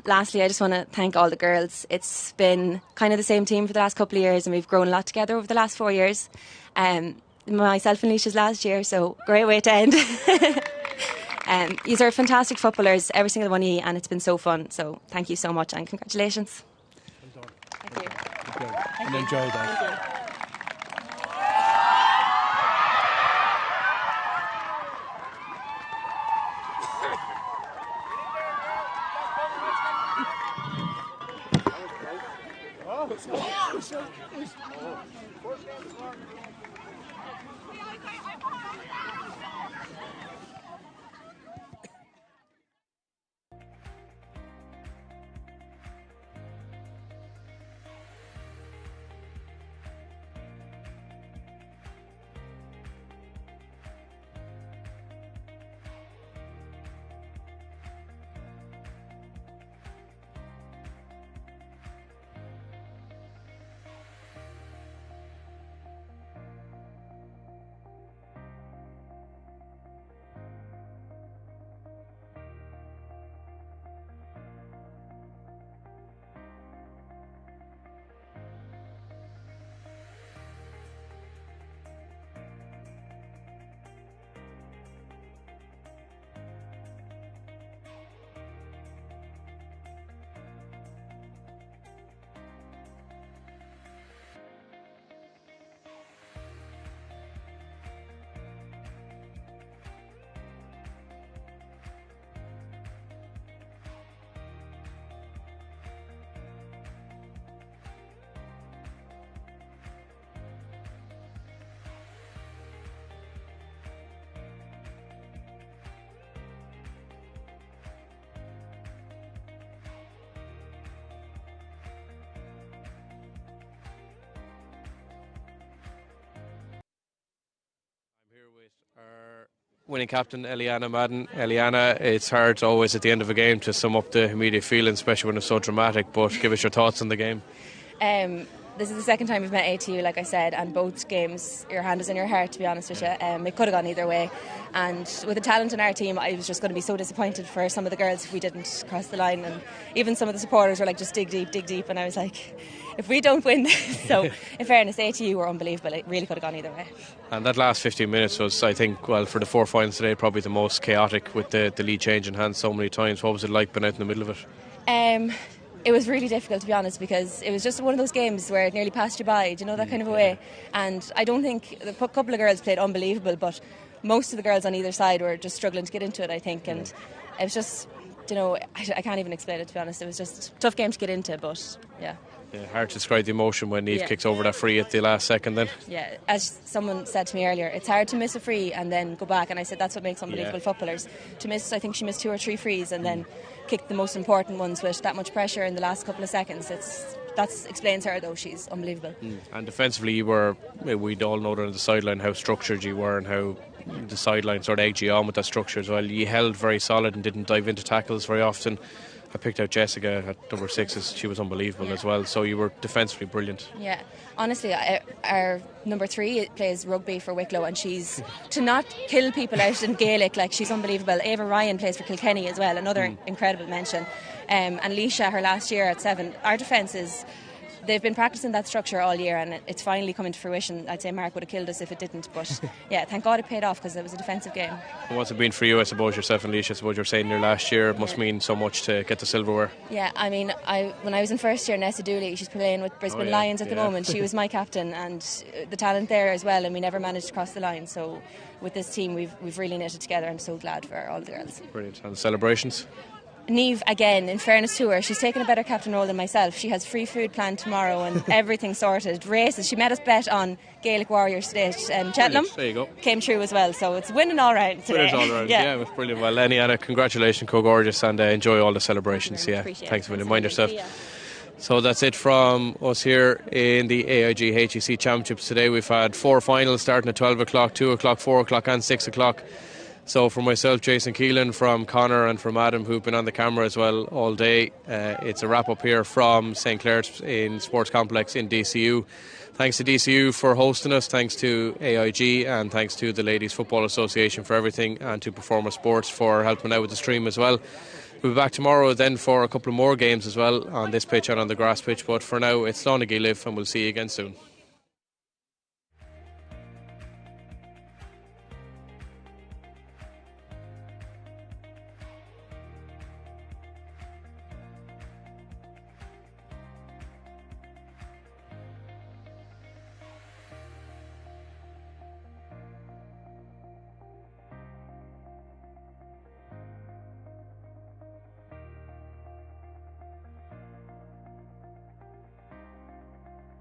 Speaker 3: Lastly, I just want to thank all the girls. It's been kind of the same team for the last couple of years, and we've grown a lot together over the last 4 years. Myself and Leisha's last year, so great way to end. These are fantastic footballers, every single one of you, and it's been so fun. So thank you so much and congratulations.
Speaker 1: Well done.
Speaker 3: Thank you.
Speaker 1: And enjoy that.
Speaker 3: Thank you.
Speaker 1: Our winning captain, Eliana Madden. Eliana, it's hard always at the end of a game to sum up the immediate feeling, especially when it's so dramatic, but give us your thoughts on the game.
Speaker 3: This is the second time we've met ATU, like I said, and both games, your hand is in your heart, to be honest with you. It could have gone either way. And with the talent in our team, I was just going to be so disappointed for some of the girls if we didn't cross the line. And even some of the supporters were like, just dig deep. And I was like, if we don't win this. So, in fairness, ATU were unbelievable. It really could have gone either way.
Speaker 1: And that last 15 minutes was, I think, well, for the 4 finals today, probably the most chaotic with the lead changing hands so many times. What was it like being out in the middle of it?
Speaker 3: It was really difficult, to be honest, because it was just one of those games where it nearly passed you by, do you know, that kind of a way. And I don't think the couple of girls played unbelievable, but most of the girls on either side were just struggling to get into it, I think. And it was just, you know, I can't even explain it, to be honest. It was just a tough game to get into, but yeah.
Speaker 1: Yeah, hard to describe the emotion when Niamh kicks over that free at the last second then.
Speaker 3: Yeah, as someone said to me earlier, it's hard to miss a free and then go back, and I said that's what makes unbelievable footballers. To miss, I think she missed 2 or 3 frees and then kicked the most important ones with that much pressure in the last couple of seconds. That explains her, though. She's unbelievable. And
Speaker 1: defensively, we'd all know that on the sideline how structured you were and how the sideline sort of egged you on with that structure as well. You held very solid and didn't dive into tackles very often. I picked out Jessica at number 6. She was unbelievable as well. So you were defensively brilliant. Yeah, honestly, our number 3 plays rugby for Wicklow, and she's to not kill people out in Gaelic, like, she's unbelievable. Ava Ryan plays for Kilkenny as well, another incredible mention. And Leisha, her last year at 7. Our defence is
Speaker 3: they've been practicing that structure all year, and it's finally coming to fruition. I'd say Mark would have killed us if it didn't, but yeah, thank God it paid off because it was a defensive game.
Speaker 1: And what's it been for you, I suppose, yourself and Leisha? I suppose you're saying your last year, it must mean so much to get the silverware.
Speaker 3: Yeah, I mean, when I was in first year, Nessa Dooley, she's playing with Brisbane Lions at the moment. She was my captain, and the talent there as well, and we never managed to cross the line. So with this team, we've really knitted together. I'm so glad for all the girls.
Speaker 1: Brilliant. And the celebrations?
Speaker 3: Niamh, again, in fairness to her, she's taken a better captain role than myself. She has free food planned tomorrow and everything sorted. Races, she made us bet on Gaelic Warriors today. Cheltenham
Speaker 1: There you go.
Speaker 3: came through as well, so it's winning all round today.
Speaker 1: Winners all around. Yeah, it was brilliant. Well, Anna, congratulations, co-gorgeous, and enjoy all the celebrations.
Speaker 3: Thank you very
Speaker 1: Yeah,
Speaker 3: much.
Speaker 1: thanks a million. Mind yourself.
Speaker 3: Yeah.
Speaker 1: So that's it from us here in the AIG HEC Championships today. We've had 4 finals starting at 12 o'clock, 2 o'clock, 4 o'clock and 6 o'clock. So for myself, Jason Keelan, from Connor and from Adam, who've been on the camera as well all day, it's a wrap up here from St. Clair's in Sports Complex in DCU. Thanks to DCU for hosting us, thanks to AIG, and thanks to the Ladies Football Association for everything, and to Performer Sports for helping out with the stream as well. We'll be back tomorrow then for a couple of more games as well on this pitch and on the grass pitch, but for now it's Slán Live, and we'll see you again soon.